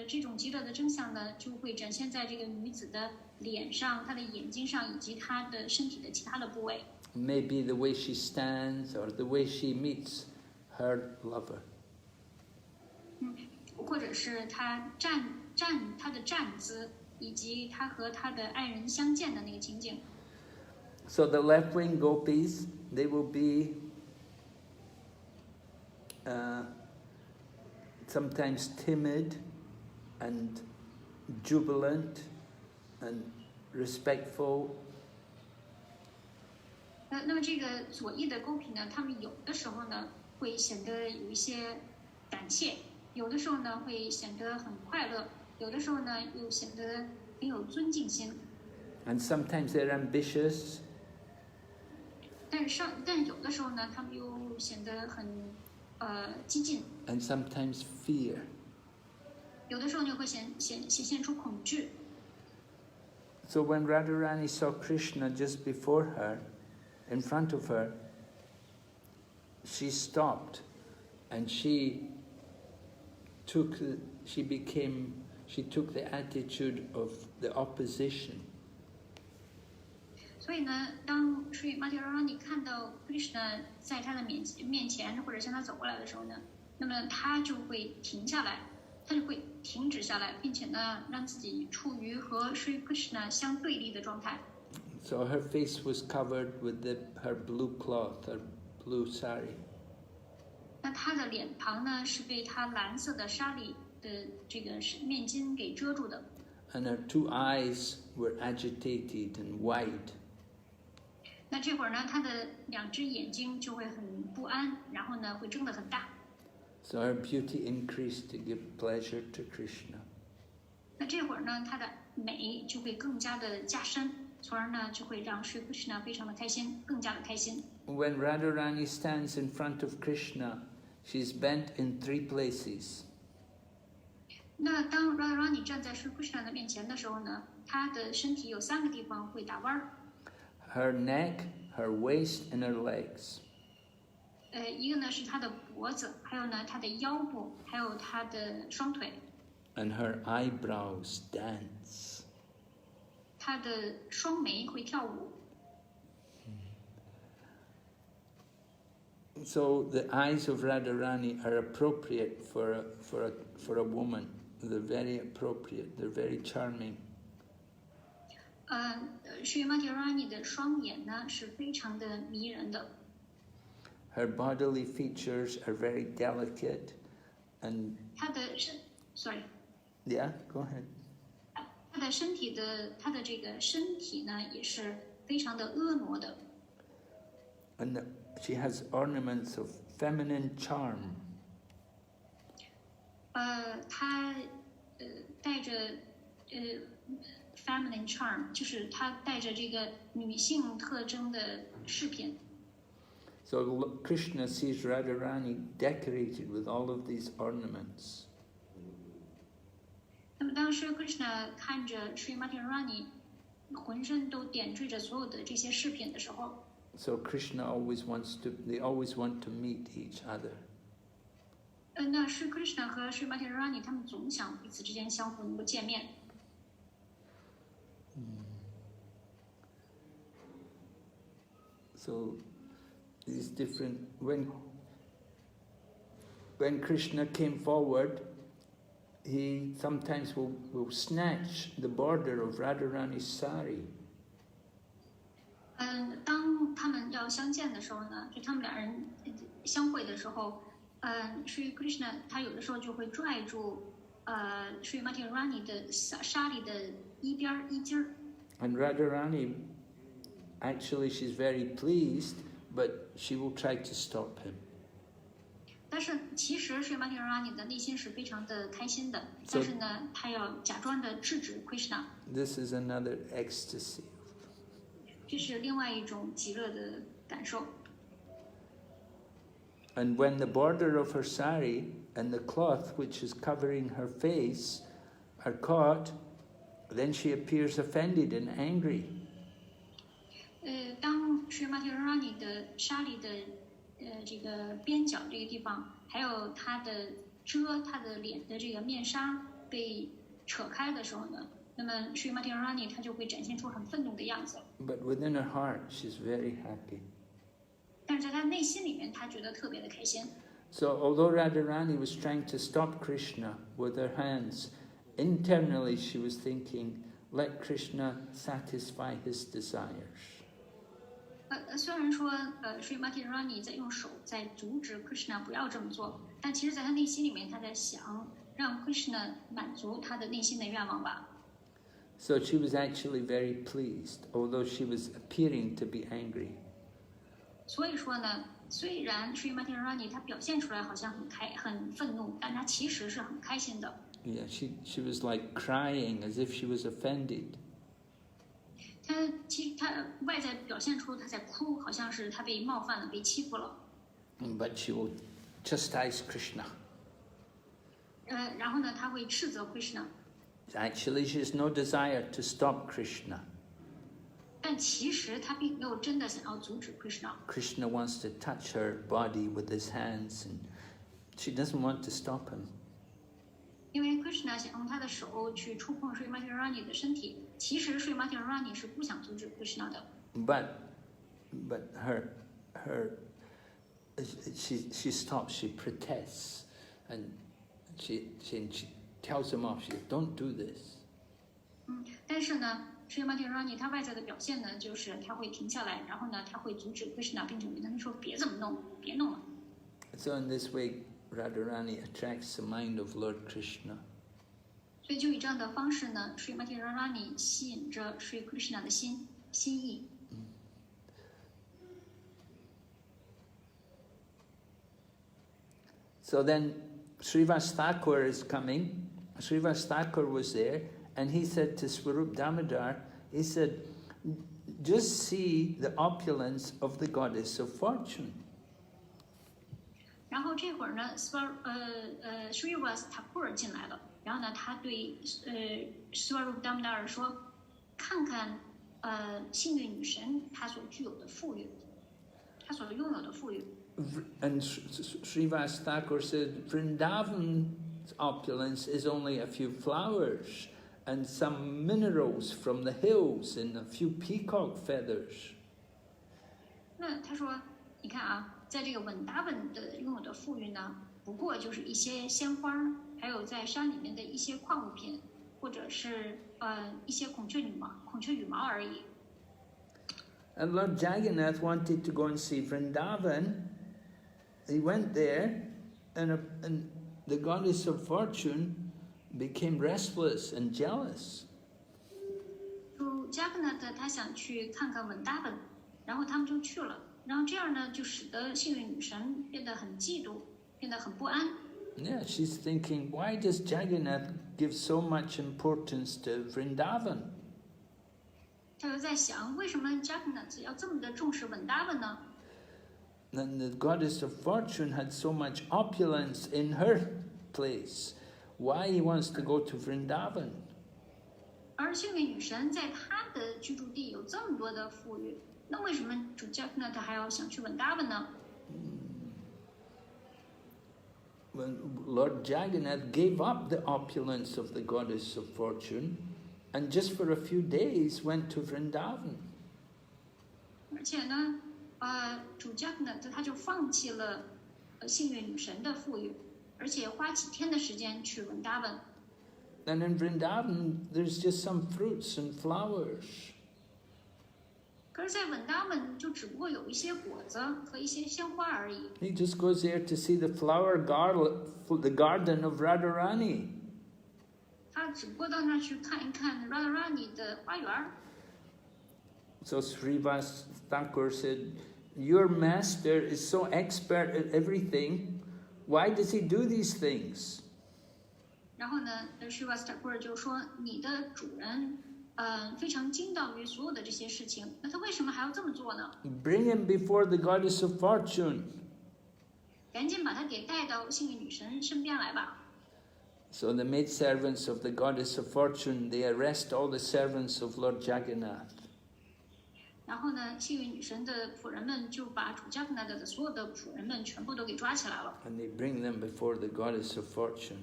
这种极乐的征象呢，就会展现在这个女子的脸上、她的眼睛上，以及她的身体的其他的部位。 Maybe the way she stands, or the way she meets her lover. 或者是她她的站姿，以及她和她的爱人相见的那个情景。 So the left-wing gopis, they will be sometimes timid and jubilant and respectful. 那么这个左翼的勾品呢，他们有的时候呢会显得有一些胆怯，有的时候呢会显得很快乐，有的时候呢又显得很有尊敬心。 And sometimes they're ambitious. 但有的时候呢，他们又显得很激进。 And sometimes fear. 有的时候就会显现出恐惧。 So when Radharani saw Krishna just before her, in front of her, she stopped and she took the attitude of the opposition. 所以呢，当 Srimati Radharani 看到 Krishna 在他的面前或者向他走过来的时候呢，那么他就会停下来，他就会停止下来，并且呢，让自己处于和 Sri Krishna 相对立的状态。 So her face was covered with her blue cloth, her blue sari. 那他的脸庞呢，是被他蓝色的纱里的这个面巾给遮住的。 And her two eyes were agitated and wide. 那这会儿呢，他的两只眼睛就会很不安，然后呢，会睁得很大。 So her beauty increased to give pleasure to Krishna. 那这会儿呢，她的美就会更加的加深，从而呢，就会让 Sri Krishna 非常的开心，更加的开心。 When Radharani stands in front of Krishna, she's bent in 3 places. 那当 Radharani 站在 Sri Krishna 的面前的时候呢，她的身体有3个地方会打弯儿。 Her neck, her waist, and her legs. 一个呢是她的脖子，还有呢她的腰部，还有她的双腿。 And her eyebrows dance. 她的双眉会跳舞。 So the eyes of Radharani are appropriate for a woman. They're very appropriate. They're very charming. Srimati Radharani 的双眼呢是非常的迷人的。 Her bodily features are very delicate, and 她的sorry， yeah, go ahead. 她的这个身体呢也是非常的婀娜的。 And she has ornaments of feminine charm. 她带着feminine charm， 就是她带着这个女性特征的饰品。 So Krishna sees Radharani decorated with all of these ornaments. 那么当时 Krishna 看着 Srimati Radharani 浑身都点缀着所有的这些饰品的时候， So Krishna they always want to meet each other. 那是 Krishna 和 Srimati Radharani 他们总想彼此之间相互能够见面。 So these different when Krishna came forward, he sometimes will snatch the border of Radharani's sari. 当他们要相见的时候呢，就他们两人相会的时候，Sri Krishna 他有的时候就会拽住 Srimati Rani 的纱里的一边一襟儿。And Radharani, actually she's very pleased, but she will try to stop him. 但是其实 Srimati Rani 的内心是非常的开心的，但是呢，她要假装的制止 Krishna。This is another ecstasy. 这是另外一种极乐的感受。And when the border of her sari and the cloth which is covering her face are caught, then she appears offended and angry. 当 Srimati Rani 的纱里的这个边角这个地方，还有她的遮她的脸的这个面纱被扯开的时候呢，那么 Srimati Rani 她就会展现出很愤怒的样子。But within her heart, she's very happy. 但是在她内心里面，她觉得特别的开心。So although Radharani was trying to stop Krishna with her hands, internally she was thinking, let Krishna satisfy his desires. 虽然说Srimati Rani 在用手在阻止 Krishna 不要这么做，但其实在他内心里面，他在想让 Krishna 满足他的内心的愿望吧。So she was actually very pleased, although she was appearing to be angry. 所以说呢，虽然 Srimati Rani 她表现出来好像很愤怒，但她其实是很开心的。Yeah, she was like crying as if she was offended. 她外在表现出她在哭，好像是她被冒犯了，被欺负了。But she will chastise Krishna. 然后呢，她会斥责 Krishna。 Actually, she has no desire to stop Krishna. 但其实她并没有真的想要阻止 Krishna。 Krishna wants to touch her body with his hands, and she doesn't want to stop him. 因为 Krishna 想用他的手去触碰 Srimati Rani 的身体，其实 Srimati Rani 是不想阻止 Krishna 的。But she stops. She protests, and she tells him off. She says, "Don't do this." 但是呢 ，Srimati Rani 她外在的表现呢，就是她会停下来，然后呢，她会阻止 Krishna， 并且跟他说别这么弄，别弄了。So in this way, Radharani attracts the mind of Lord Krishna. 所以就以这样的方式呢 ，Srimati Rani 吸引着 Sri Krishna 的心意。So then, Srivas Thakur is coming. Srivas Thakur was there, and he said to Swarup Damodar, he said, just see the opulence of the goddess of fortune. 然后这会儿呢 ，Srivas Thakur 进来了，然后呢，他对Swarup Damodar 说，看看幸运女神她所具有的富裕，她所拥有的富裕。And Srivas Thakur said, Vrindavan's opulence is only a few flowers and some minerals from the hills and a few peacock feathers. 那他说，你看啊，在这个稳达本的拥有的富裕呢，不过就是一些鲜花，还有在山里面的一些矿物品，或者是一些孔雀羽毛而已。And Lord Jagannath wanted to go and see Vrindavan. He went there, and the goddess of fortune became restless and jealous. 主 Jagannath 他想去看看稳达本，然后他们就去了，然后这样呢，就使得幸运女神变得很嫉妒，变得很不安。Yeah, she's thinking, why does Jagannath give so much importance to Vrindavan? 他就在想，为什么 Jagannath 要这么的重视稳达本呢？ And the goddess of fortune had so much opulence in her place. Why he wants to go to Vrindavan? 而幸运女神在她的居住地有这么多的富裕，那为什么主 Jagannath 还要想去稳达本呢？ When Lord Jagannath gave up the opulence of the goddess of fortune, and just for a few days went to Vrindavan. 而且呢，主 Jagannath 他就放弃了幸运女神的富裕，而且花几天的时间去稳达本。And in Vrindavan, there's just some fruits and flowers. 可是，在稳达本就只不过有一些果子和一些鲜花而已。 He just goes there to see the the garden of Radharani. 他只不过到那儿去看一看 Radharani 的花园。So Srivas Thakur said, your master is so expert at everything, why does he do these things? 然后呢 Srivas Thakur 就说你的主人非常精到于所有的这些事情，那他为什么还要这么做呢？ Bring him before the goddess of fortune. 赶紧把他给带到幸运女神身边来吧。 So the maidservants of the goddess of fortune, they arrest all the servants of Lord Jagannath. 然后呢，幸运女神的仆人们就把主加格纳的所有的仆人们全部都给抓起来了。 And they bring them before the goddess of fortune.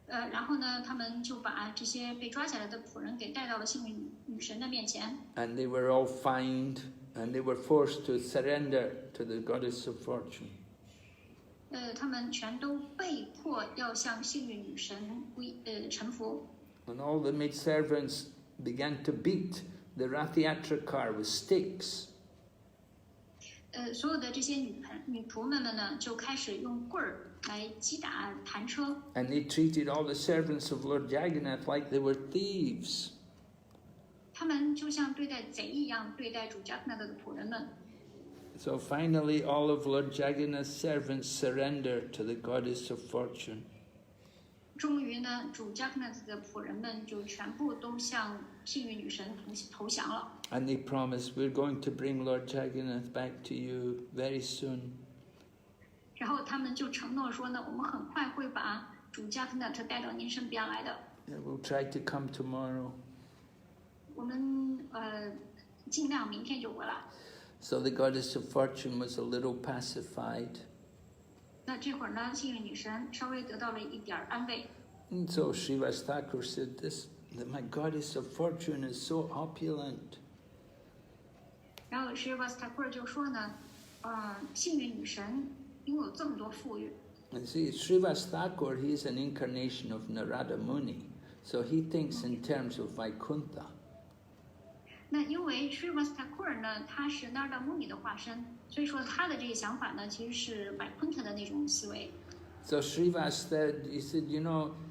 然后呢，他们就把这些被抓起来的仆人给带到了幸运女神的面前。 And they were all fined and they were forced to surrender to the goddess of fortune. 他们全都被迫要向幸运女神臣服。 And all the maidservants began to beat the Rathyatra car with sticks. 所有的这些女仆们呢，就开始用棍儿来击打弹车。 And they treated all the servants of Lord Jagannath like they were thieves. 他们就像对待贼一样对待主加格纳的仆人们。 So finally all of Lord Jagannath's servants surrendered to the goddess of fortune. 终于呢，主加格纳的仆人们就全部都向幸运女神投降了。 And they promised, we're going to bring Lord Jagannath back to you very soon. 然后他们就承诺说呢，我们很快会把主加格纳带到您身边来的。 Yeah, we'll try to come tomorrow. 我们尽量明天就回来。 So the goddess of fortune was a little pacified. 那这会儿呢，幸运女神稍微得到了一点安慰。 And so Srivas Thakur said that my goddess of fortune is so opulent. 然后 Srivas Thakur 就说呢，幸运女神拥有这么多富裕。 And see, Srivas Thakur, he is an incarnation of Narada Muni. So he thinks in terms of Vaikuntha. 那因为 Srivas Thakur 呢，他是 Narada Muni 的化身，所以说他的这个想法呢，其实是 Vaikuntha 的那种思维。 So Srivas said, he said,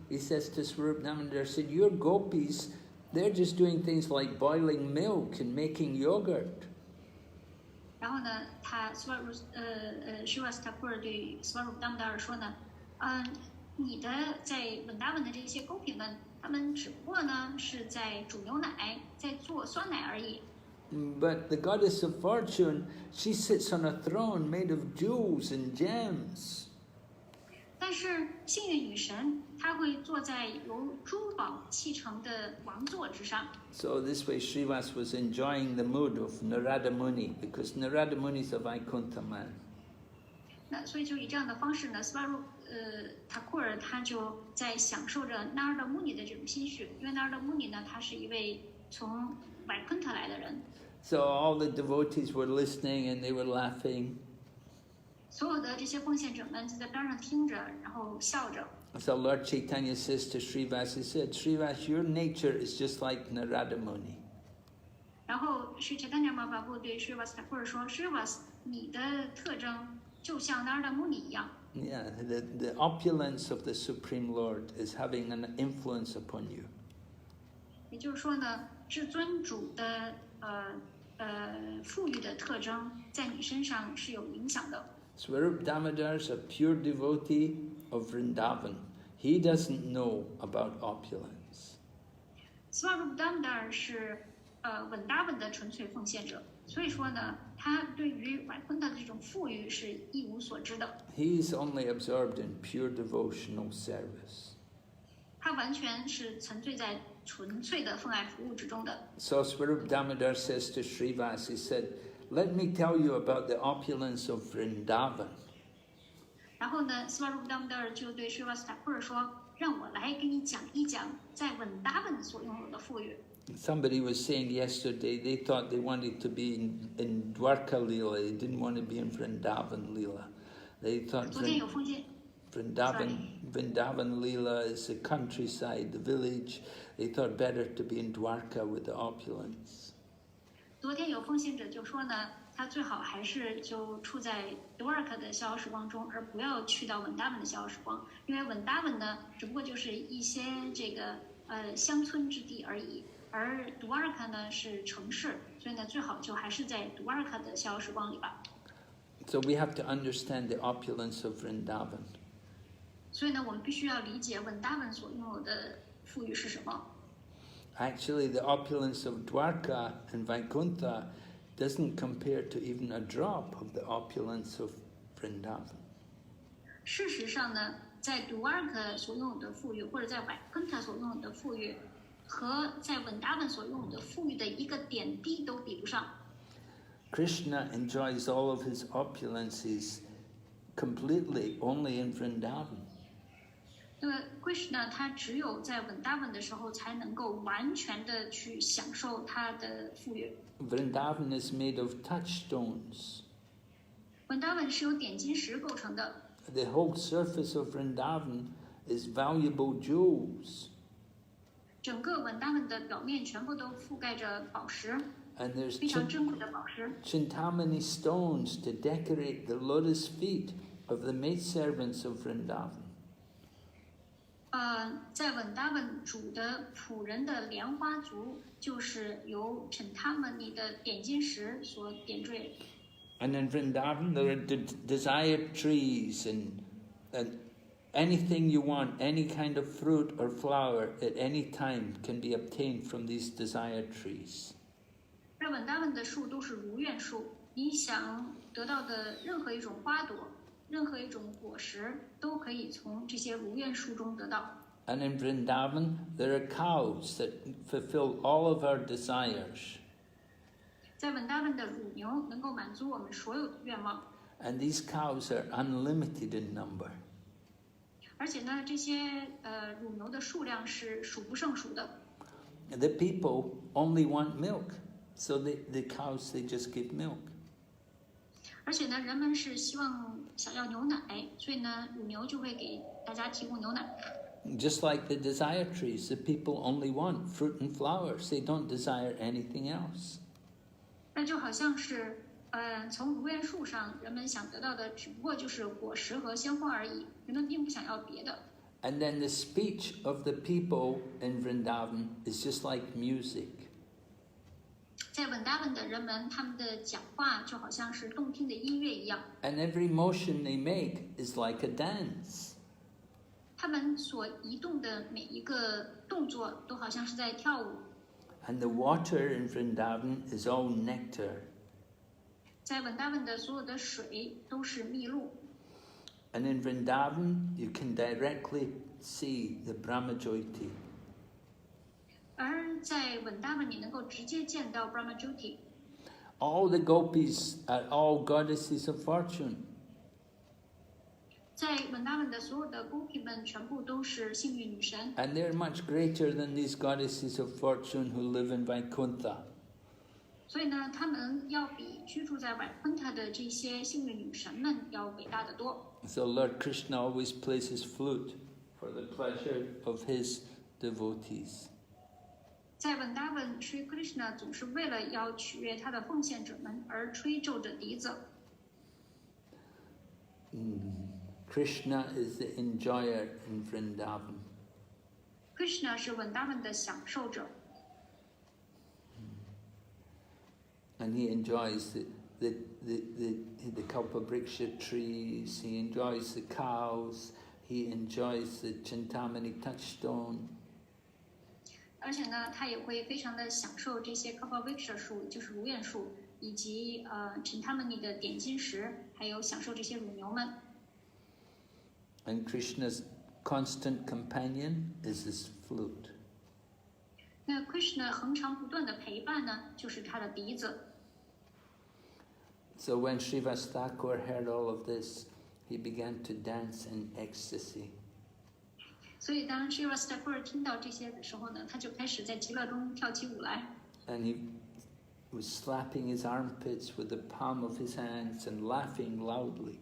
he says to Swarup Damodar, said, your gopis, they're just doing things like boiling milk and making yogurt. 然后呢，他 Srivas Thakur 对 Swarup Damodar 说呢，你的在文达文的这些狗品们，他们只不过呢是在煮牛奶，在做酸奶而已。 But the goddess of fortune, she sits on a throne made of jewels and gems. 但是幸运女神她会坐在由珠宝砌成的王座之上。 So this way Srivas was enjoying the mood of Narada Muni, because Narada Muni is a Vaikuntha man. 那所以就以这样的方式呢 ，Swarup Thakur 他就在享受着 Narada Muni 的这种心绪，因为 Narada Muni 呢，他是一位从 Vaikuntha 来的人。 So all the devotees were listening and they were laughing. 所有的这些奉献者们就在边上听着，然后笑着。 So Lord Chaitanya says to Srivas, he said, Srivas, your nature is just like Narada Muni. 然后是 Caitanya Caritamrta 对 Srivas Thakur 说 ，Srivas，你的特征就像 Narada Muni 一样。 Yeah, the opulence of the Supreme Lord is having an influence upon you. 也就是说呢，至尊主的富裕的特征在你身上是有影响的。 Swarup Damodar is a pure devotee of Vrindavan. He doesn't know about opulence. Swarup Damodar 是稳达文的纯粹奉献者，所以说呢，他对于Vaikuntha的这种富裕是一无所知的。 He is only absorbed in pure devotional service. 他完全是沉醉在纯粹的奉爱服务之中的。 So Swarup Damodar says to Srivas, he said, let me tell you about the opulence of Vrindavan. 然后呢 ，Swarup Damodar 就对 Srivas Thakur 说：“让我来给你讲一讲在稳达文所拥有的富裕。” Somebody was saying yesterday they thought they wanted to be in Dwarka Lila. They didn't want to be in Vrindavan Lila. They thought 昨天有奉献 Vrindavan Lila is the countryside, the village. They thought better to be in Dwarka with the opulence. 昨天有奉献者就说呢，他最好还是就处在 Dwarka 的逍遥时光中，而不要去到文达文的逍遥时光，因为文达文呢，只不过就是一些这个乡村之地而已，而 Dwarka 呢是城市，所以呢，最好就还是在 Dwarka 的逍遥时光里吧。So we have to understand the opulence of Vrindavan. 所以呢，我们必须要理解文达文所拥有的富裕是什么。Actually, the opulence of Dwarka and Vaikuntha doesn't compare to even a drop of the opulence of Vrindavan. 事实上呢，在 Dwarka 所拥有的富裕，或者在 Vaikuntha 所拥有的富裕，和在文达文所拥有的富裕的一个点滴都比不上。Krishna enjoys all of his opulences completely only in Vrindavan. 因为 Krishna 他只有在文达文的时候才能够完全的去享受他的富裕。Vrindavan is made of touchstones. 文达文是由点金石构成的。The whole surface of Vrindavan is valuable jewels. 整个文达文的表面全部都覆盖着宝石， And there's 非常珍贵的宝石。Chintamani stones to decorate the lotus feet of the maidservants of Vrindavan. 在文达文主的仆人的莲花足，就是由Chintamani的点金石所点缀。And in Vrindavan there are desire trees and anything you want, any kind of fruit or flower at any time can be obtained from these desire trees. 在文达文的树都是如愿树，你想得到的任何一种花朵，任何一种果实，都可以从这些如愿树中得到。And in Vrindavan there are cows that fulfill all of our desires. 在文达文的乳牛能够满足我们所有的愿望。And these cows are unlimited in number. 而且呢，这些乳牛的数量是数不胜数的。The people only want milk, so the cows, they just give milk. 而且呢，人们是想要牛奶，所以呢，乳牛就会给大家提供牛奶。Just like the desire trees, the people only want fruit and flowers. They don't desire anything else. 那就好像是，从如愿树上，人们想得到的只不过就是果实和鲜花而已，人们并不想要别的。And then the speech of the people in Vrindavan is just like music. 在文达文的人们，他们的讲话就好像是动听的音乐一样。And every motion they make is like a dance. 他们所移动的每一个动作都好像是在跳舞。And the water in Vrindavan is all nectar. 在文达文的所有的水都是蜜露。And in Vrindavan, you can directly see the Brahmajyoti. 而在文达文，你能够直接见到 Brahmajyoti。All the gopis are all goddesses of fortune. 在文达文的所有的 Gopi 们全部都是幸运女神。And they're much greater than these goddesses of fortune who live in Vaikuntha. 所以呢，他们要比居住在Vaikuntha的这些幸运女神们要伟大得多。So Lord Krishna always plays his flute for the pleasure of his devotees. 在文达文，Sri Krishna 总是为了要取悦他的奉献者们而吹奏着笛子。Krishna is the enjoyer in Vrindavan. Krishna 是文达文的享受者。And he enjoys the kalpabriksha trees, he enjoys the cows, he enjoys the Chintamani touchstone. 而且呢，他也会非常的享受这些 Kalpabriksha 树，就是如愿树，以及Chintamani 的点金石，还有享受这些乳牛们。And Krishna's constant companion is his flute. 那 Krishna 恒常不断的陪伴呢，就是他的笛子。So when Srivastava heard all of this, he began to dance in ecstasy. 所以当 Srivastava 听到这些的时候呢，他就开始在极乐中跳起舞来。And he was slapping his armpits with the palm of his hands and laughing loudly.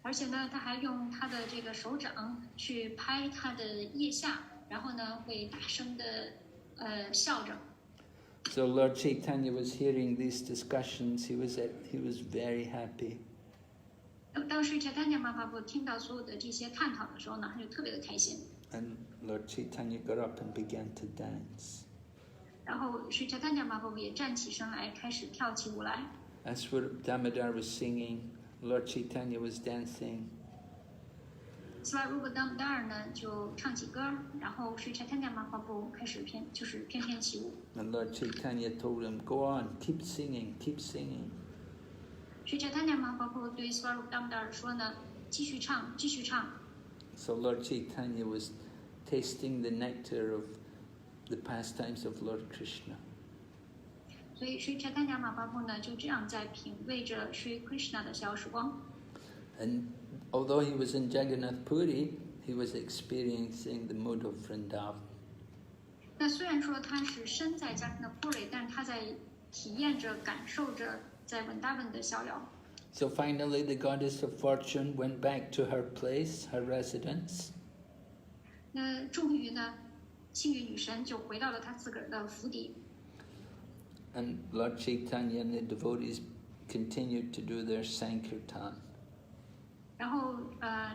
而且呢，他还用他的这个手掌去拍他的腋下，然后呢，会大声的笑着。So Lord Caitanya was hearing these discussions. He was very happy. 当时 Caitanya Mahaprabhu 听到所有的这些探讨的时候呢，他就特别的开心。And Lord Caitanya got up and began to dance. 然后 Sri Chaitanya Mahaprabhu 也站起身来，开始跳起舞来。As Damodar was singing, Lord Caitanya was dancing. Svarupa Damodar 呢就唱起歌，然后 Sri Chaitanya Mahaprabhu 开始翩翩起舞。And Lord Caitanya told him, "Go on, keep singing, keep singing." Sri Chaitanya Mahaprabhu 对 Svarupa Damodar 说呢，继续唱，继续唱。So Lord Caitanya was tasting the nectar of the pastimes of Lord Krishna. 所以 Sri Chaitanya Mahaprabhu 呢就这样在品味着 Sri Krishna 的小时光。And although he was in Jagannath Puri, he was experiencing the mood of Vrindavan. 那虽然说他是身在加那普里，但是他在体验着、感受着在文达文的逍遥。So finally, the goddess of fortune went back to her place, her residence. 那终于呢，幸运女神就回到了她自个儿的府邸。And Lord Caitanya and the devotees continued to do their Sankirtan. 然后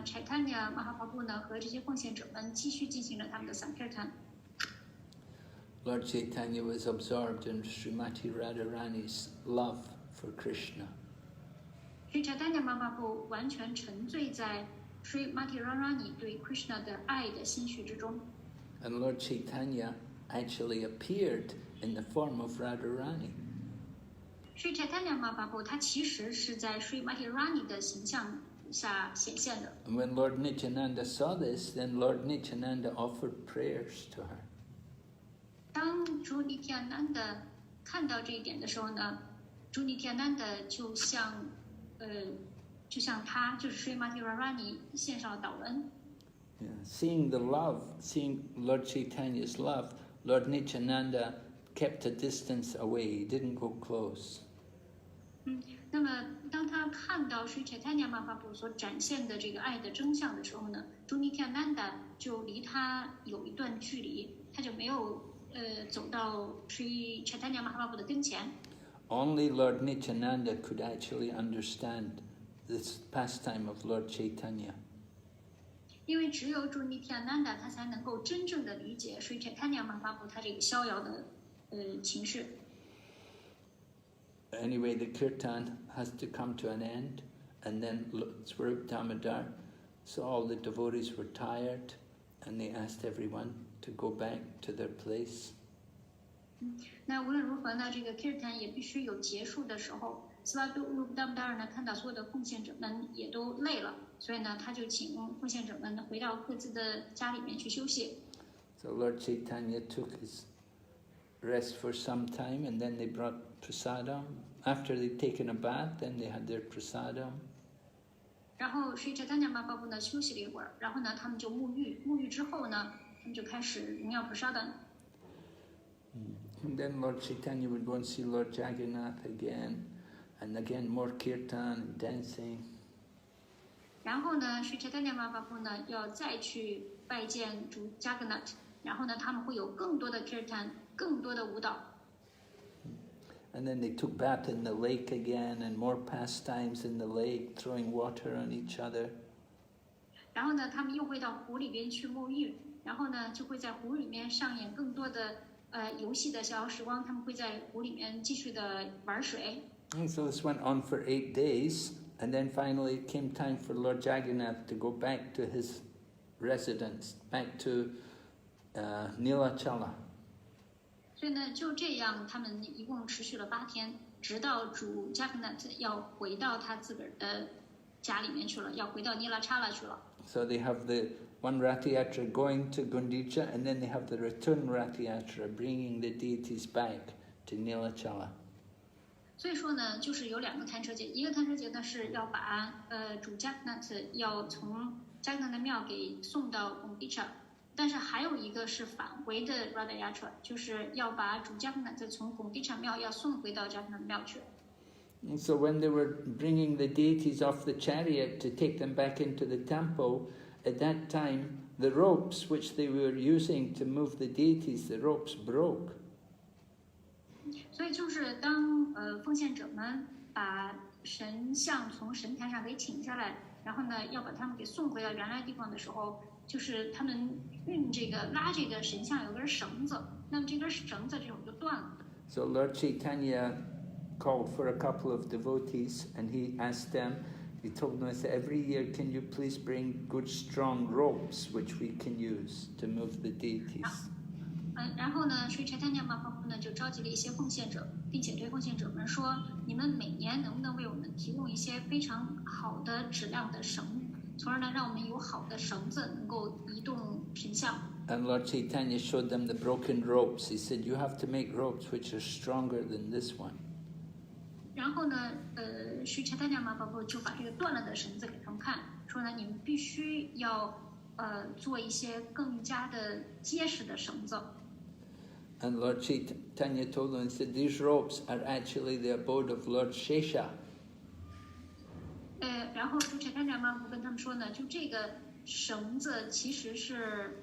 Chaitanya Mahaprabhu 呢和这些奉献者们继续进行了他们的 Sankirtan。Lord Caitanya was absorbed in Srimati Radharani's love for Krishna. Sri Chaitanya Mahaprabhu 完全沉醉在 Srimati Radharani 对 Krishna 的爱的心绪之中。And Lord Caitanya actually appeared in the form of Radharani. Sri Chaitanya Mahaprabhu 他其实是在 Srimati Radharani 的形象下显现的。And when Lord Nityananda saw this, then Lord Nityananda offered prayers to her. 当主尼提安南的看到这一点的时候呢，主尼提安南的就向他就是 Srimati Radharani 献上了祷文。Yeah. Seeing the love, seeing Lord Chaitanya's love, Lord Nityananda kept a distance away. He didn't go close. 那么当他看到 Sri Chaitanya Mahaprabhu 所展现的这个爱的真相的时候呢，主尼提安南的就离他有一段距离，他就没有走到 Sri Chaitanya Mahaprabhu 的跟前。Only Lord Nityananda could actually understand this pastime of Lord Chaitanya. 因为只有主尼提安南的他才能够真正的理解 Sri Chaitanya Mahaprabhu 他这个逍遥的情绪。Anyway, the kirtan has to come to an end, and then Swarup Damodar, so all the devotees were tired, and they asked everyone to go back to their place. 那无论如何呢，这个 kirtan 也必须有结束的时候。Swarup Damodar 呢看到所有的奉献者们也都累了，所以呢他就请奉献者们回到各自的家里面去休息。So Lord Chaitanya took his rest for some time, and then they brought prasadam. After they'd taken a bath, then they had their prasadam. 然后 Sri Chaitanya Mahaprabhu 呢休息了一会儿，然后呢他们就沐浴，沐浴之后呢，他们就开始荣耀 prasadam。And then Lord Chaitanya would go and see Lord Jagannath again, and again more kirtan and dancing. 然后呢 Sri Chaitanya Mahaprabhu 呢要再去拜见主 Jagannath， 然后呢他们会有更多的 kirtan， 更多的舞蹈。And then they took bath in the lake again, and more pastimes in the lake, throwing water on each other. 然后呢，他们又会到湖里边去沐浴，然后呢，就会在湖里面上演更多的游戏的逍遥时光。他们会在湖里面继续的玩水。And so this went on for 8 days, and then finally it came time for Lord Jagannath to go back to his residence, back to Nilachala. 所以呢，就这样，他们一共持续了8天，直到主 Jagannath 要回到他自个儿的家里面去了，要回到尼拉查拉去了。So they have the one Rathayatra going to Gundicha, and then they have the return Rathayatra bringing the deities back to Nilachala. 所以说呢，就是有2个探车节，一个探车节呢是要把主 Jagannath 要从 Jagannath 的庙给送到 Gundicha。但是还有一个是返回的 Radhayatra， 就是要把主 Jagannath 从拱地场庙要送回到 Jagannath 庙去。And so when they were bringing the deities off the chariot to take them back into the temple, at that time the ropes which they were using to move the deities, the ropes broke. 所以就是当奉献者们把神像从神坛上给请下来，然后呢要把他们给送回到原来地方的时候，就是他们拉这个神像有根绳子，那么这根绳子这种就断了。So Lord Caitanya called for a couple of devotees and he asked them, he told them, every year can you please bring good strong ropes which we can use to move the deities. 然后呢，Sri Chaitanya Mahaprabhu 呢就召集了一些奉献者，并且对奉献者们说：“你们每年能不能为我们提供一些非常好的质量的绳，从而呢让我们有好的绳子能够移动神像。” And Lord Chaitanya showed them the broken ropes. He said, "You have to make ropes which are stronger than this one." 然后呢，Sri Chaitanya Mahaprabhu 就把这个断了的绳子给他们看，说呢，你们必须要做一些更加的结实的绳子。And Lord Chaitanya told them, he said, these ropes are actually the abode of Lord Shesha. 然后Sri Chaitanya Mahaprabhu 跟他们说呢，就这个绳子其实是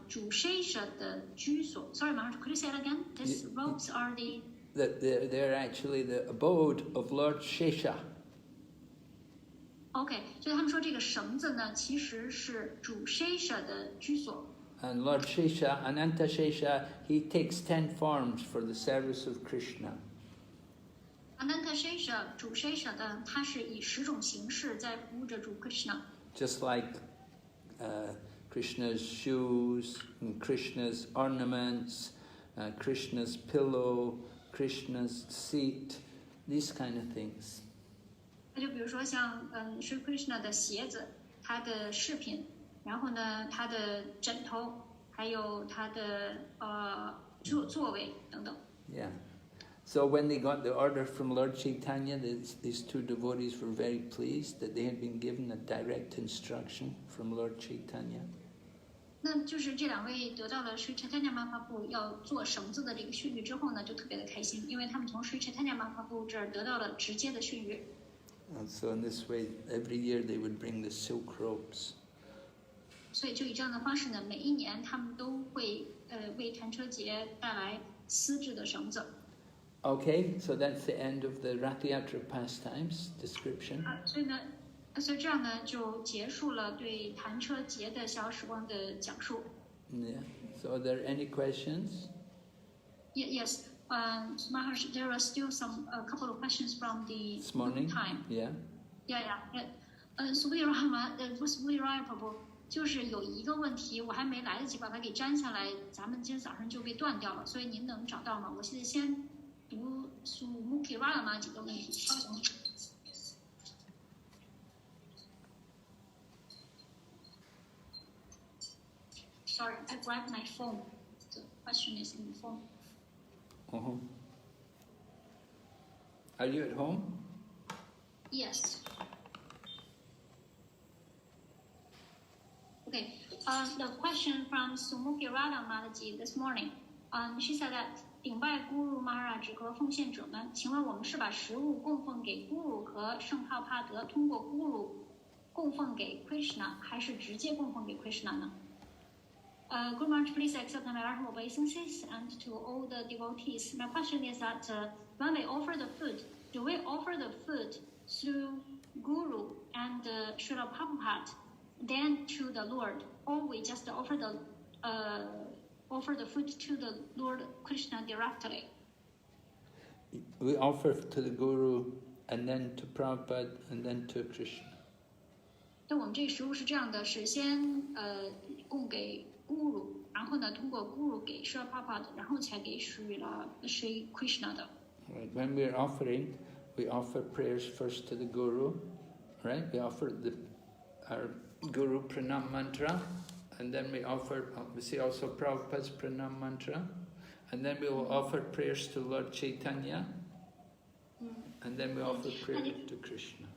主 Shesha 的居所。Sorry, Maharaj, could you say it again? These ropes are the That they're actually the abode of Lord Shesha. OK， 所以他们说这个绳子呢，其实是主 Shesha 的居所。And Lord Shesha, Ananta Shesha, he takes 10 forms for the service of Krishna. Ananta Shesha 主 Shesha 的，他是以10种形式在服务着主 Krishna。Just like Krishna's shoes, and Krishna's ornaments, Krishna's pillow, Krishna's seat, these kind of things. 那就比如说像是 Krishna 的鞋子，他的饰品，然后呢他的枕头，还有他的座位等等。Yeah. So when they got the order from Lord Chaitanya, these two devotees were very pleased that they had been given a direct instruction from Lord Chaitanya. 那就是这两位得到了 Sri Chaitanya Mahaprabhu 要做绳子的这个训谕之后呢，就特别的开心，因为他们从 Sri Chaitanya Mahaprabhu 这儿得到了直接的训谕。And so in this way, every year they would bring the silk ropes. 所以就以这样的方式呢，每一年他们都会为弹车节带来丝质的绳子。Okay, so that's the end of the Rathayatra pastimes description. 所以这样呢，就结束了对弹车节的小时光的讲述。Yeah. So are there any questions? Yes. Maharaj, there are still a couple of questions from the This morning? time. Yeah. Subhi Rahma, Subhi Rahma 就是有一个问题，我还没来得及把它给粘下来，咱们今天早上就被断掉了，所以您能找到吗？我现在先读 Sumukhi Rahma 几个问题。稍等。Sorry, I grabbed my phone. The question is in the phone. Uh-huh. Are you at home? Yes. Okay. The question from Sumukhi Radha Mataji this morning. She said that 顶拜 Guru Maharaj 和奉献者们，请问我们是把食物供奉给 Guru 和圣帕帕德，通过 Guru 供奉给 Krishna， 还是直接供奉给 Krishna 呢？Guru Maharaj, please accept my hearty obeisances, and to all the devotees. My question is that when we offer the food, do we offer the food through Guru and Srila Prabhupada, then to the Lord, or we just offer the food to the Lord Krishna directly? We offer to the Guru, and then to Prabhupada, and then to Krishna. 对，我们这个食物是这样的，是先供给 Guru， 然后呢，通过 Guru 给 Srila Prabhupada， 然后才给 Sri Krishna 的。Right. When we're offering, we offer prayers first to the Guru, right? We offer our Guru Pranam Mantra, and then we say also Prabhupada's Pranam Mantra, and then we will offer prayers to Lord Chaitanya, and then we offer prayers to Krishna.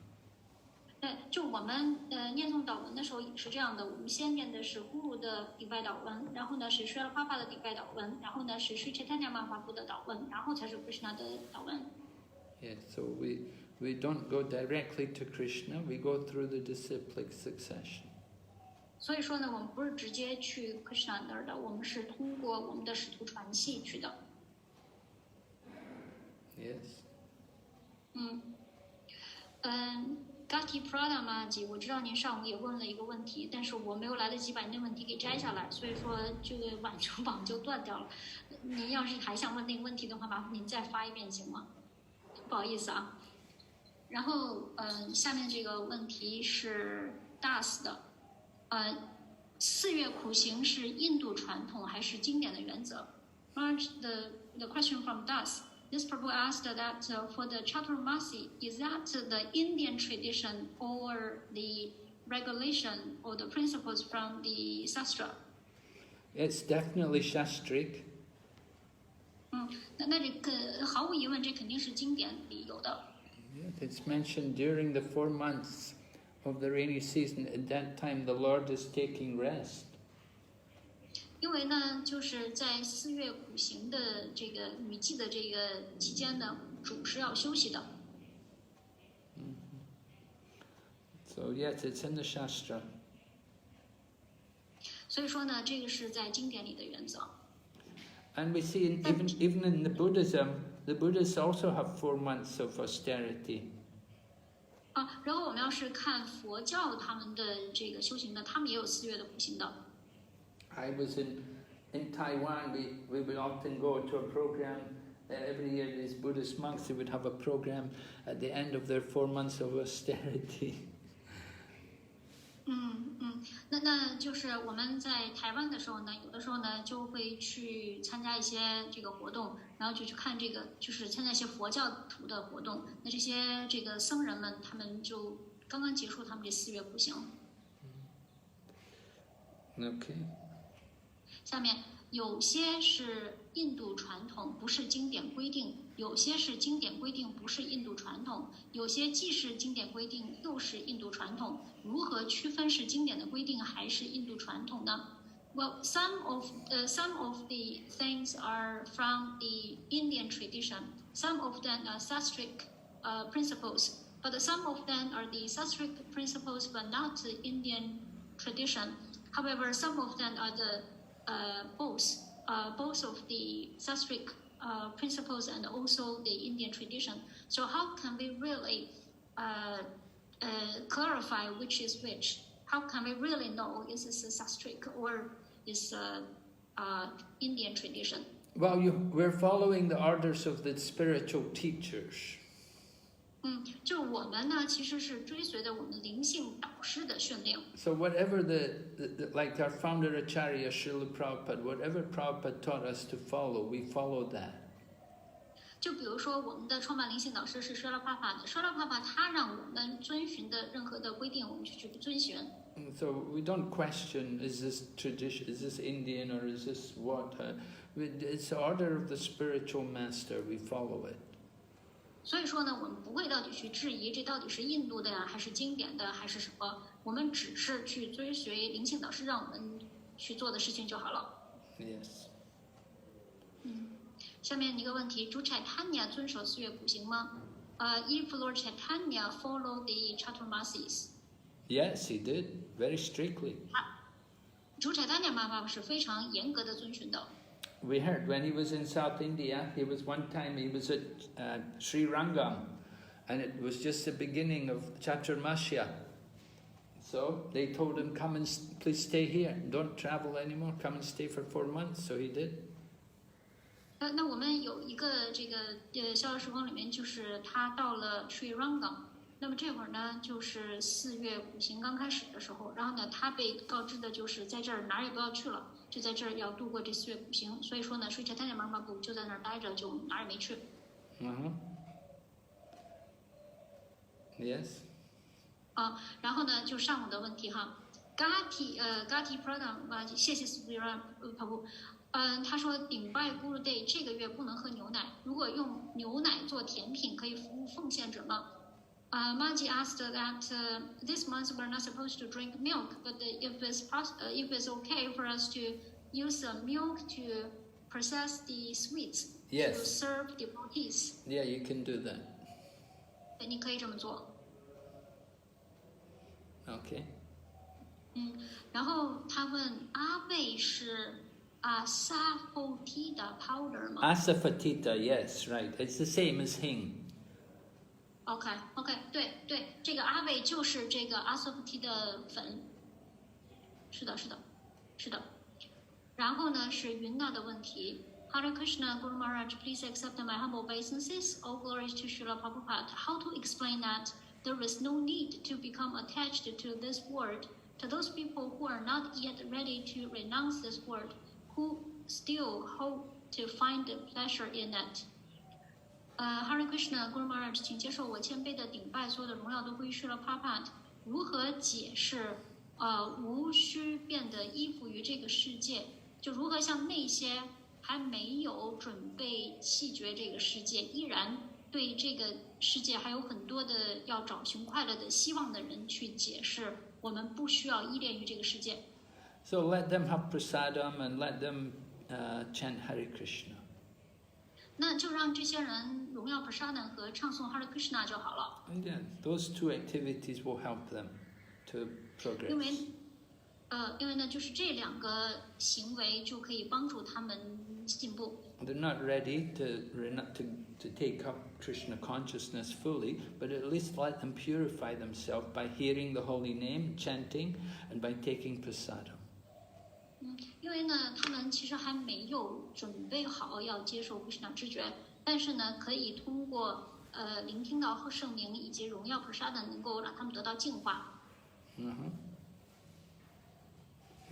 就我们念诵祷文的时候也是这样的，我们先念的是 Guru 的顶拜祷文，然后呢是 Srila Prabhupada 的顶拜祷文，然后呢是 Sri Chaitanya Mahaprabhu 的祷文，然后才是 Krishna 的祷文。Yeah, so we don't go directly to Krishna, we go through the disciplic succession. 所以说呢，我们不是直接去 Krishna 那儿的，我们是通过我们的使徒传系去的。Yes. Caitanya Caritamrta，我知道您上午也问了一个问题，但是我没有来得及把您的问题给摘下来，所以说这个网就断掉了。您要是还想问那个问题的话，麻烦您再发一遍行吗？不好意思啊。然后下面这个问题是 Das 的，4月苦行是印度传统还是经典的原则？ The question from Das. This Prabhu asked that for the Chaturmasi, is that the Indian tradition or the regulation or the principles from the Shastra? It's definitely Shastric. 那这个毫无疑问，这肯定是经典里有的。It's mentioned during the 4 months of the rainy season. At that time, the Lord is taking rest. 因为呢，就是在4月苦行的这个雨季的这个期间呢，主是要休息的。So yes, it's in the Shastra. 所以说呢，这个是在经典里的原则。And we see even in the Buddhists also have 4 months of austerity. 然后我们要是看佛教他们的这个修行呢，他们也有4月的苦行的。I was in Taiwan. We would often go to a program. Every year, these Buddhist monks, they would have a program at the end of their 4 months of austerity. 那就是我们在台湾的时候呢，有的时候呢就会去参加一些这个活动，然后就去看这个，就是参加一些佛教徒的活动。那这些这个僧人们，他们就刚刚结束他们这4月苦行。Okay. 下面有些是印度传统，不是经典规定；有些是经典规定，不是印度传统；有些既是经典规定，又是印度传统。如何区分是经典的规定还是印度传统呢？ Well, some of the things are from the Indian tradition. Some of them are Sastric principles, but some of them are the Sastric principles, but not the Indian tradition. However, some of them are the both of the Sastric principles and also the Indian tradition. So how can we really clarify which is which? How can we really know is this a Sastric or is Indian tradition? Well, we're following the orders of the spiritual teachers. 就我们呢，其实是追随的我们灵性导师的训令。So whatever like our founder Acharya Srila Prabhupada, whatever Prabhupada taught us to follow, we follow that. 就比如说我们的创办灵性导师是舍拉帕帕的，舍拉帕帕他让我们遵循的任何的规定，我们就去遵循。So we don't question, is this tradition, is this Indian or is this what? It's the order of the spiritual master, we follow it. 所以说呢，我们不会到底去质疑这到底是印度的呀，还是经典的，还是什么？我们只是去追随灵性导师让我们去做的事情就好了。Yes. 下面一个问题：主 Caitanya 遵守4月苦行吗？If Lord Caitanya followed the Chaturmasis? Yes, he did, very strictly. 主 Caitanya 妈妈是非常严格的遵循的。We heard when he was in South India, he was at Sri Rangam, and it was just the beginning of Chaturmasya. So they told him, come and please stay here, don't travel anymore, come and stay for 4 months. So he did. 那我们有一个这个逍遥时光里面，就是他到了 Sri Rangam， 那么这会儿呢，就是4月苦行刚开始的时候，然后呢，他被告知的就是在这儿哪儿也不要去了。就在这儿要度过这4月苦行，所以说呢，Sri Caitanya Mahaprabhu就在那儿待着，就哪儿也没去。Yes. 然后呢，就上午的问题哈，Gati 谢谢 Sri Prabhu。他说顶拜 Guru Day 这个月不能喝牛奶，如果用牛奶做甜品，可以服务奉献者吗？Maji asked that this month we're not supposed to drink milk, but if it's okay for us to use milk to process the sweets Yes. to serve devotees. Yeah, you can do that. 你可以这么做。Okay. 然后他问阿贝是 asafoetida powder 吗 Asafoetida, yes, right. It's the same as hing.？OK， 对，这个阿伟就是这个asafoetida粉。是的。然后呢是云娜的问题。Hare Krishna, Guru Maharaj, please accept my humble obeisances. All glories to Srila Prabhupada. How to explain that there is no need to become attached to this world to those people who are not yet ready to renounce this world, who still hope to find pleasure in it? Hare Krishna, Guru Maharaj, 请接受我谦卑的顶拜，所有的荣耀都归于Srila Prabhupada。如何解释无需变得依附于这个世界？就如何向那些还没有准备弃绝这个世界，依然对这个世界还有很多的要找寻快乐的希望的人去解释，我们不需要依恋于这个世界。So let them have prasadam and let them chant Hare Krishna. 那就让这些人荣耀 Prasadam 和唱诵 Hare Krishna 就好了。Yeah, those two activities will help them to progress. 因为呢，就是这两个行为就可以帮助他们进步。They're not ready to take up Krishna consciousness fully, but at least let them purify themselves by hearing the holy name, chanting, and by taking prasadam. 因为呢，他们其实还没有准备好要接受 Krishna 知觉，但是呢，可以通过聆听到圣名以及荣耀 Prasadam 能够让他们得到净化。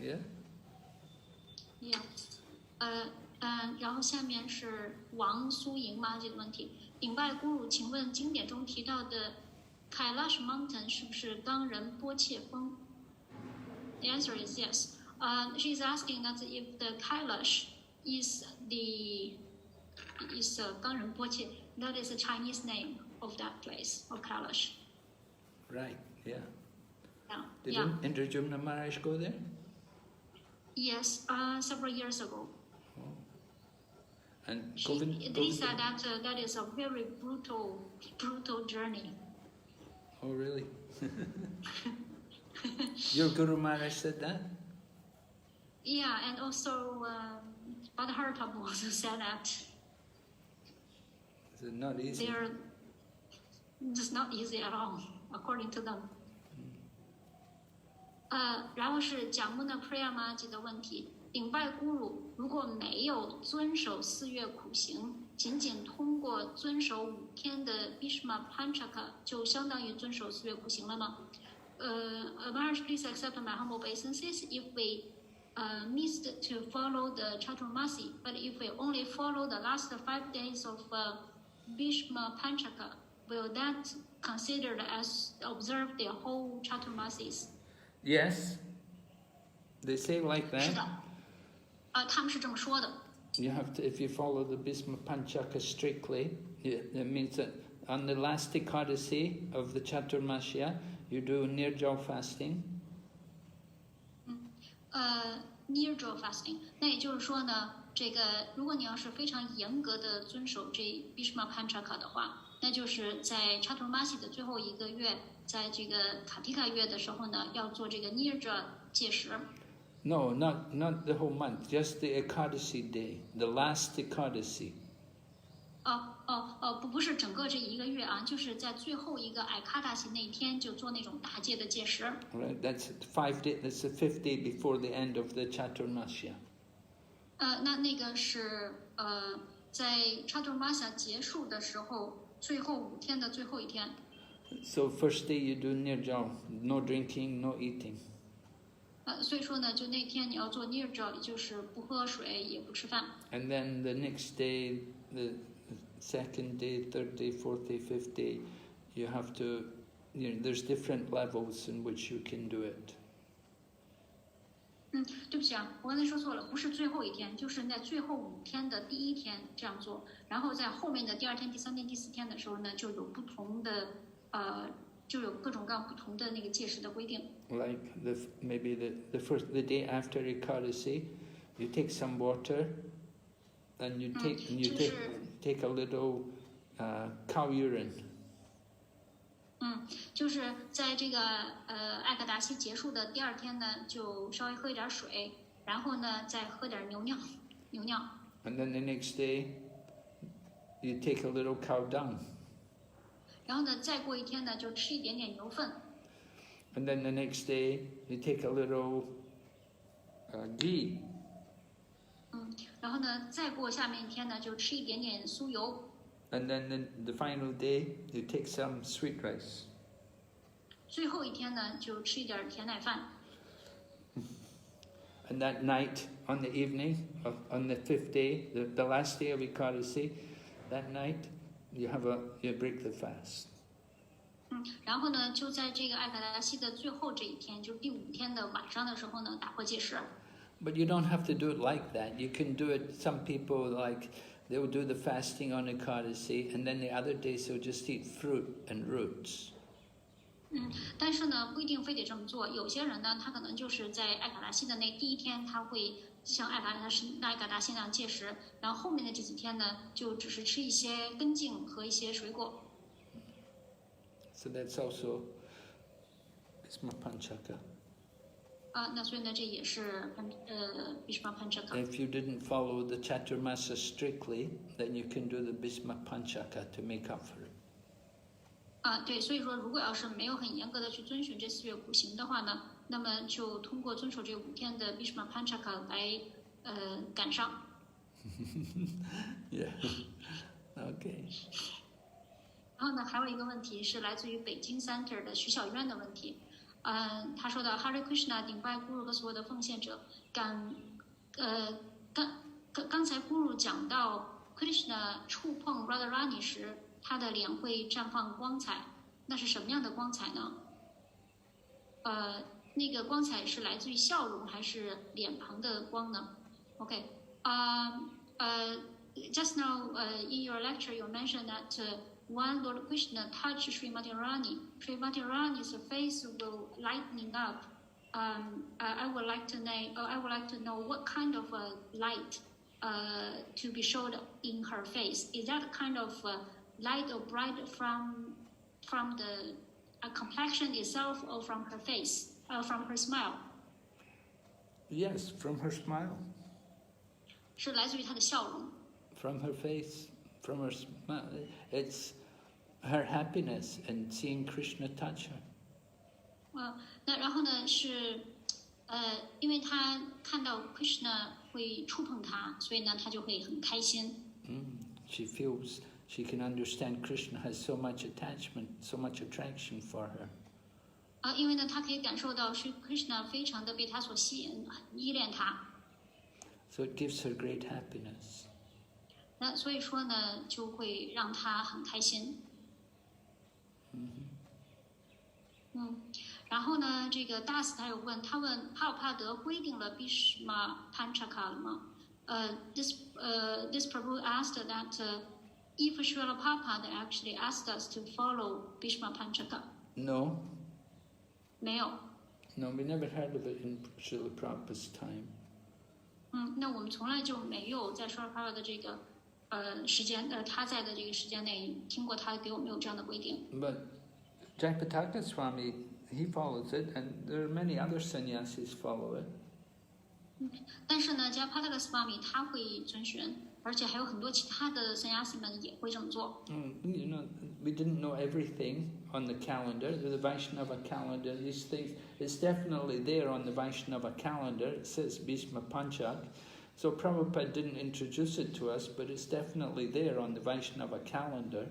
Yeah. Yeah. 然后下面是王苏莹妈这个问题，顶拜咕噜，请问经典中提到的 Kailash Mountain 是不是冈仁波切峰 ？The answer is yes. She's asking that if the Kailash is冈仁波切, that is the Chinese name of that place of Kailash. Right. Yeah. Did Indrajumna Maharaj go there? Yes, several years ago. Oh. And they said that that is a very brutal journey. Oh, really? Your Guru Maharaj said that? Yeah, and also Madhya Lila also said that. It's not easy. They're just not easy at all, according to them. 然后是讲木那 Priyamaji 的问题，顶拜咕噜，如果没有遵守4月苦行，仅通过遵守5天的 Bhishma Panchaka 就相当于遵守4月苦行了吗？Maharaj, please accept my humble obeisances. If we missed to follow the Chaturmasi, but if we only follow the last 5 days of Bhishma Panchaka, will that considered as observe the whole Chaturmasis? Yes, they say like that. 是的，他们是这么说的。You have to, if you follow the Bhishma Panchaka strictly, it means that on the last Ekadasi of the Chaturmasya, you do Nirjal fasting. Nirjal fasting， 那也就是说呢，这个如果你要是非常严格的遵守这 Bhishma Panchaka 的话，那就是在 Chaturmasi 的最后1个月，在这个卡提卡月的时候呢，要做这个 Nirjal 戒食。No, not the whole month, just the Ekadasi day, the last Ekadasi. 不是整个这1个月啊，就是在最后一个Ekadasi那天就做那种大戒的戒食。Right, that's 5 days. That's the 5th day before the end of the Chaturmasya. 那个是在 Chaturmasya 结束的时候，最后5天的最后1天。So first day you do Nirjal, no drinking, no eating. 所以说呢，就那天你要做 Nirjal， 就是不喝水也不吃饭。And then the next day, the 2nd day, 3rd day, 4th day, 5th day, you have to, there's different levels in which you can do it. 对不起啊，我刚才说错了，不是最后1天，就是在最后5天的第1天这样做，然后在后面的第2天、第3天、第4天的时候呢，就有不同的就有各种各样不同的那个戒食的规定。Like maybe the day after Ekadasi, you take some water, and you take a little cow urine. 就是在这个艾克达西结束的第2天呢，就稍微喝一点水，然后呢再喝点牛尿。And then the next day, you take a little cow dung. 然后呢再过一天呢就吃一点点牛粪。And then the next day, you take a little ghee. 然后呢再过下面一天呢就吃一点点酥油。And then the final day, you take some sweet rice. 最后一天呢就吃一点甜奶饭。And that night, on the evening, on the 5th day, the last day of Ekadasi, that night, you break the fast. 然后呢就在这个艾卡达西的最后这一天，就是第5天的晚上的时候呢，打破戒食。But you don't have to do it like that. You can do it, some people they will do the fasting on Ekadasi, and then the other days they'll just eat fruit and roots. 但是呢，不一定非得这么做。有些人呢，他可能就是在艾卡达西的那第一天，他会像艾卡达西那样戒食，然后后面的这几天呢，就只是吃一些根茎和一些水果。So that's also Bhisma Panchaka. 那所以呢，这也是Bhisma Panchaka。 If you didn't follow the Chaturmasa strictly, then you can do the Bhisma Panchaka to make up for it. 对，所以说如果要是没有很严格的去遵循这4月苦行的话呢，那么就通过遵守这5天的 Bhisma Panchaka 来赶上。Yeah. Okay. 然后呢，还有一个问题是来自于北京 Center 的徐小渊的问题。他说到 Hare Krishna 顶拜 Guru 和所有的奉献者，刚才 Guru 讲到 Krishna 触碰 Radharani 时，他的脸会绽放光彩，那是什么样的光彩呢？那个光彩是来自于笑容还是脸庞的光呢 ？Okay. Just now in your lecture you mentioned that when Lord Krishna touched Srimati Radharani's face will lightening up. I would like to know what kind of light to be showed in her face. Is that kind of light or bright from the complexion itself or from her face, from her smile? Yes, from her smile. 是来自于她的笑容。From her face, from her smile. It's her happiness in seeing Krishna touch her. 那然后呢是因为她看到 Krishna 会触碰她，所以呢她就会很开心。She feels she can understand Krishna has so much attachment, so much attraction for her. 因为呢她可以感受到是 Krishna 非常的被她所吸引，很依恋她。So it gives her great happiness. 那所以说呢，就会让她很开心。然后呢，这个 Das 他有问，他问帕帕德规定了 Bhisma Panchaka 了吗？This Prabhu asked that if Srila Prabhupada actually asked us to follow Bhisma Panchaka. No. 没有。No, we never heard of it in Srila Prabhupada's time. 那我们从来就没有在 Srila Prabhupada 的这个时间他在的这个时间内听过他给我们有这样的规定。But Jayapataka Swami, he follows it, and there are many other sannyasis follow it. 但是呢 Jayapataka Swami 他会遵循，而且还有很多其他的 sannyasi 们也会这么做。You know, we didn't know everything on the calendar, the Vaishnava calendar. These things, it's definitely there on the Vaishnava calendar. It says Bhisma Panchak. So Prabhupada didn't introduce it to us, but it's definitely there on the Vaishnava calendar.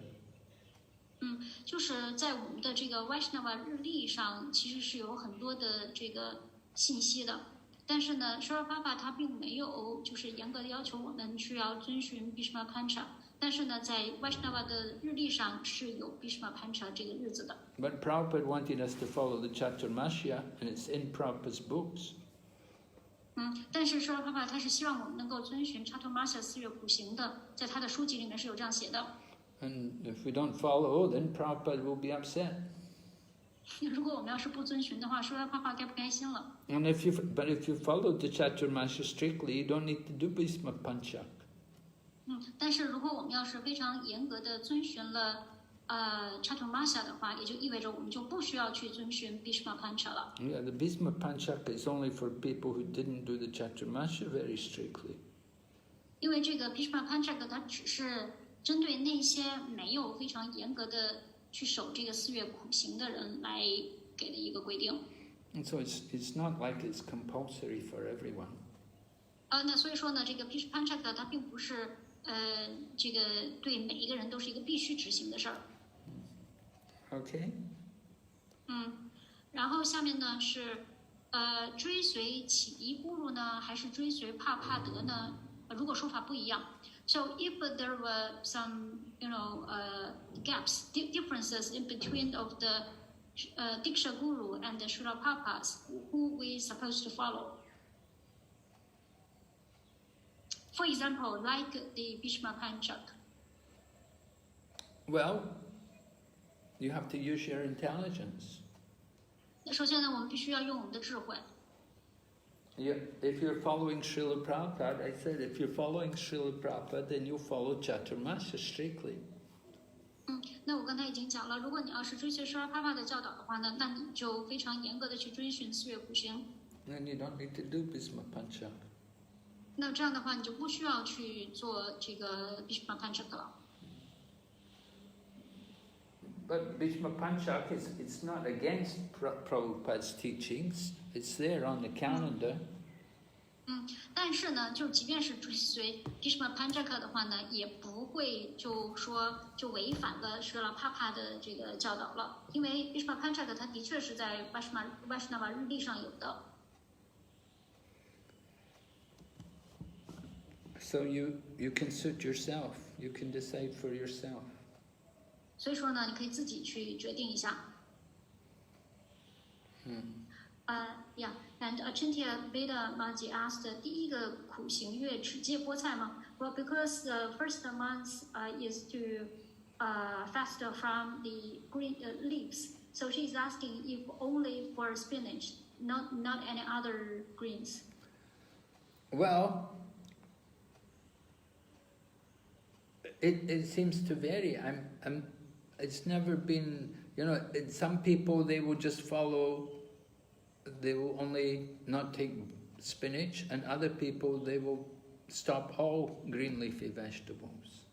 就是在我们的这个 Vaishnava 日历上，其实是有很多的这个信息的。但是呢 Srila Prabhupada 他并没有就是严格的要求我们需要遵循 Bhisma Pancha， 但是呢，在 Vaishnava 的日历上是有 Bhisma Pancha 这个日子的。But Prabhupada wanted us to follow the Chaturmasya, and it's in Prabhupada's books. 但是 Srila Prabhupada 他是希望我们能够遵循 Chaturmasya 4月苦行的，在他的书籍里面是有这样写的。And if we don't follow, then Prabhupada will be upset. 如果我们要是不遵循的话，Srila Prabhupada该不开心了。But if you follow the Chaturmasya strictly, you don't need to do Bhisma Panchak. 但是如果我们要是非常严格的遵循了Chaturmasya 的话，也就意味着我们就不需要去遵循 Bhisma Pancha 了。Yeah, the Bhisma Panchak is only for people who didn't do the Chaturmasya very strictly. 因为这个 Bhishma Panchaka 它只是针对那些没有非常严格的去守这个4月苦行的人来给的一个规定。And so it's not like it's compulsory for everyone. 那所以说呢，这个 Bhishma Panchaka 它并不是这个对每一个人都是一个必须执行的事儿。Okay. 然后下面呢是追随启迪咕噜呢，还是追随帕帕德呢？如果说法不一样。So if there were some, gaps, differences in between of the Diksha Guru and the Srila Papas, who we supposed to follow? For example, like the Bhishma Panchaka. Well, you have to use your intelligence. 首先呢，我们必须要用我们的智慧。If you're following Srila Prabhupada, I said if you're following Srila Prabhupada, then you'll follow Chaturmasya strictly. 那我刚才已经讲了，如果你要是追随Srila Prabhupada的教导的话呢，那你就非常严格的去遵循4月苦行。Then you don't need to do Bhishma Panchaka. 那这样的话，你就不需要去做这个 Bhishma Panchaka 了。But Bhishma Panchaka it's not against Prabhupada's teachings. It's there on the calendar. 但是呢，就即便是追随 Bhishma Panchaka 的话呢，也不会就违反了Srila Prabhupada 的这个教导了，因为 Bhishma Panchaka 它的确是在 Vaishnava 日历上有的。So you can suit yourself. You can decide for yourself. 所以说呢，你可以自己去决定一下。Yeah, and Achintya Veda Maji asked, 第一个苦行月只戒菠菜吗？ Well, because the first month is to fast from the green leaves, so she's asking if only for spinach, not any other greens. Well, it seems to vary. It's never been, some people they will just follow. They will only not take spinach, and other people they will stop all green leafy vegetables.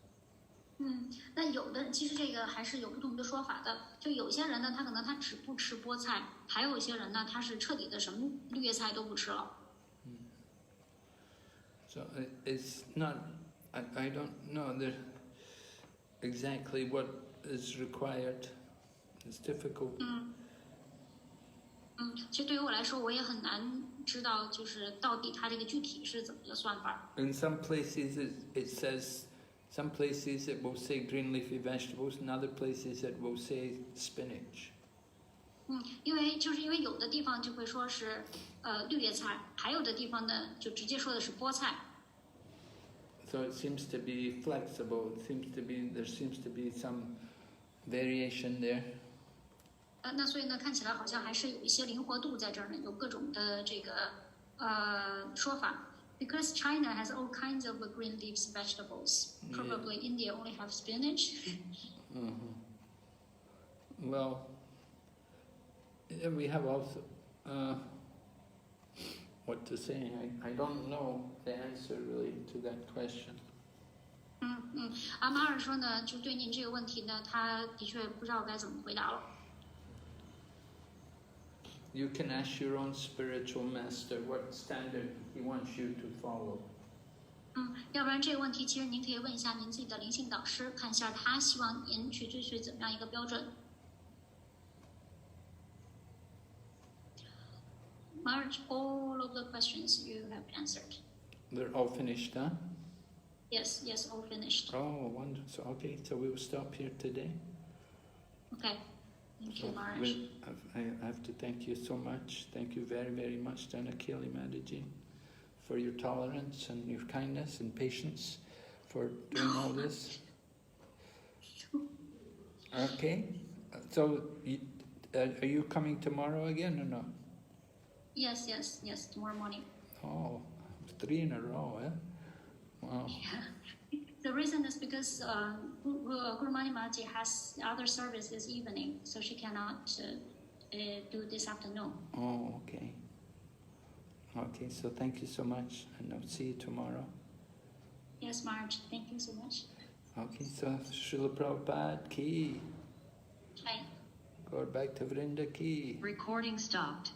那有的其实这个还是有不同的说法的。就有些人呢，他可能他只不吃菠菜，还有一些人呢，他是彻底的什么绿叶菜都不吃了。So it's not. I don't know exactly what is required. It's difficult. 其实对于我来说，我也很难知道，就是到底它这个具体是怎么个算法。In some places it says, some places it will say green leafy vegetables, and other places it will say spinach. 因为有的地方就会说是绿叶菜，还有的地方呢就直接说的是菠菜。So it seems to be flexible. There seems to be some variation there. 那所以呢，看起来好像还是有一些灵活度在这儿呢，有各种的这个说法。Because China has all kinds of green leaves vegetables. Probably India only have spinach. Well, we have also what to say. I don't know the answer really to that question. 阿马尔说呢，就对您这个问题呢，他的确不知道该怎么回答了。You can ask your own spiritual master what standard he wants you to follow. 要不然这个问题其实您可以问一下您自己的灵性导师，看一下他希望您去追随怎么样一个标准。Marge, all of the questions you have answered. They're all finished, huh? Yes, all finished. Oh, wonderful. Okay, so we will stop here today. Okay. Thank you, Marge. I have to thank you so much. Thank you very, very much, Janakili Mataji, for your tolerance and your kindness and patience for doing all this. Okay. So, are you coming tomorrow again or not? Yes, tomorrow morning. Oh, 3 in a row, eh? Wow. Yeah. The reason is because Guru Mani Maji has other service this evening, so she cannot do this afternoon. Oh, okay. Okay, so thank you so much, and I'll see you tomorrow. Yes, Marge, thank you so much. Okay, so Srila Prabhupada ki, Bye. Gaur Bhakta Vrinda ki. Recording stopped.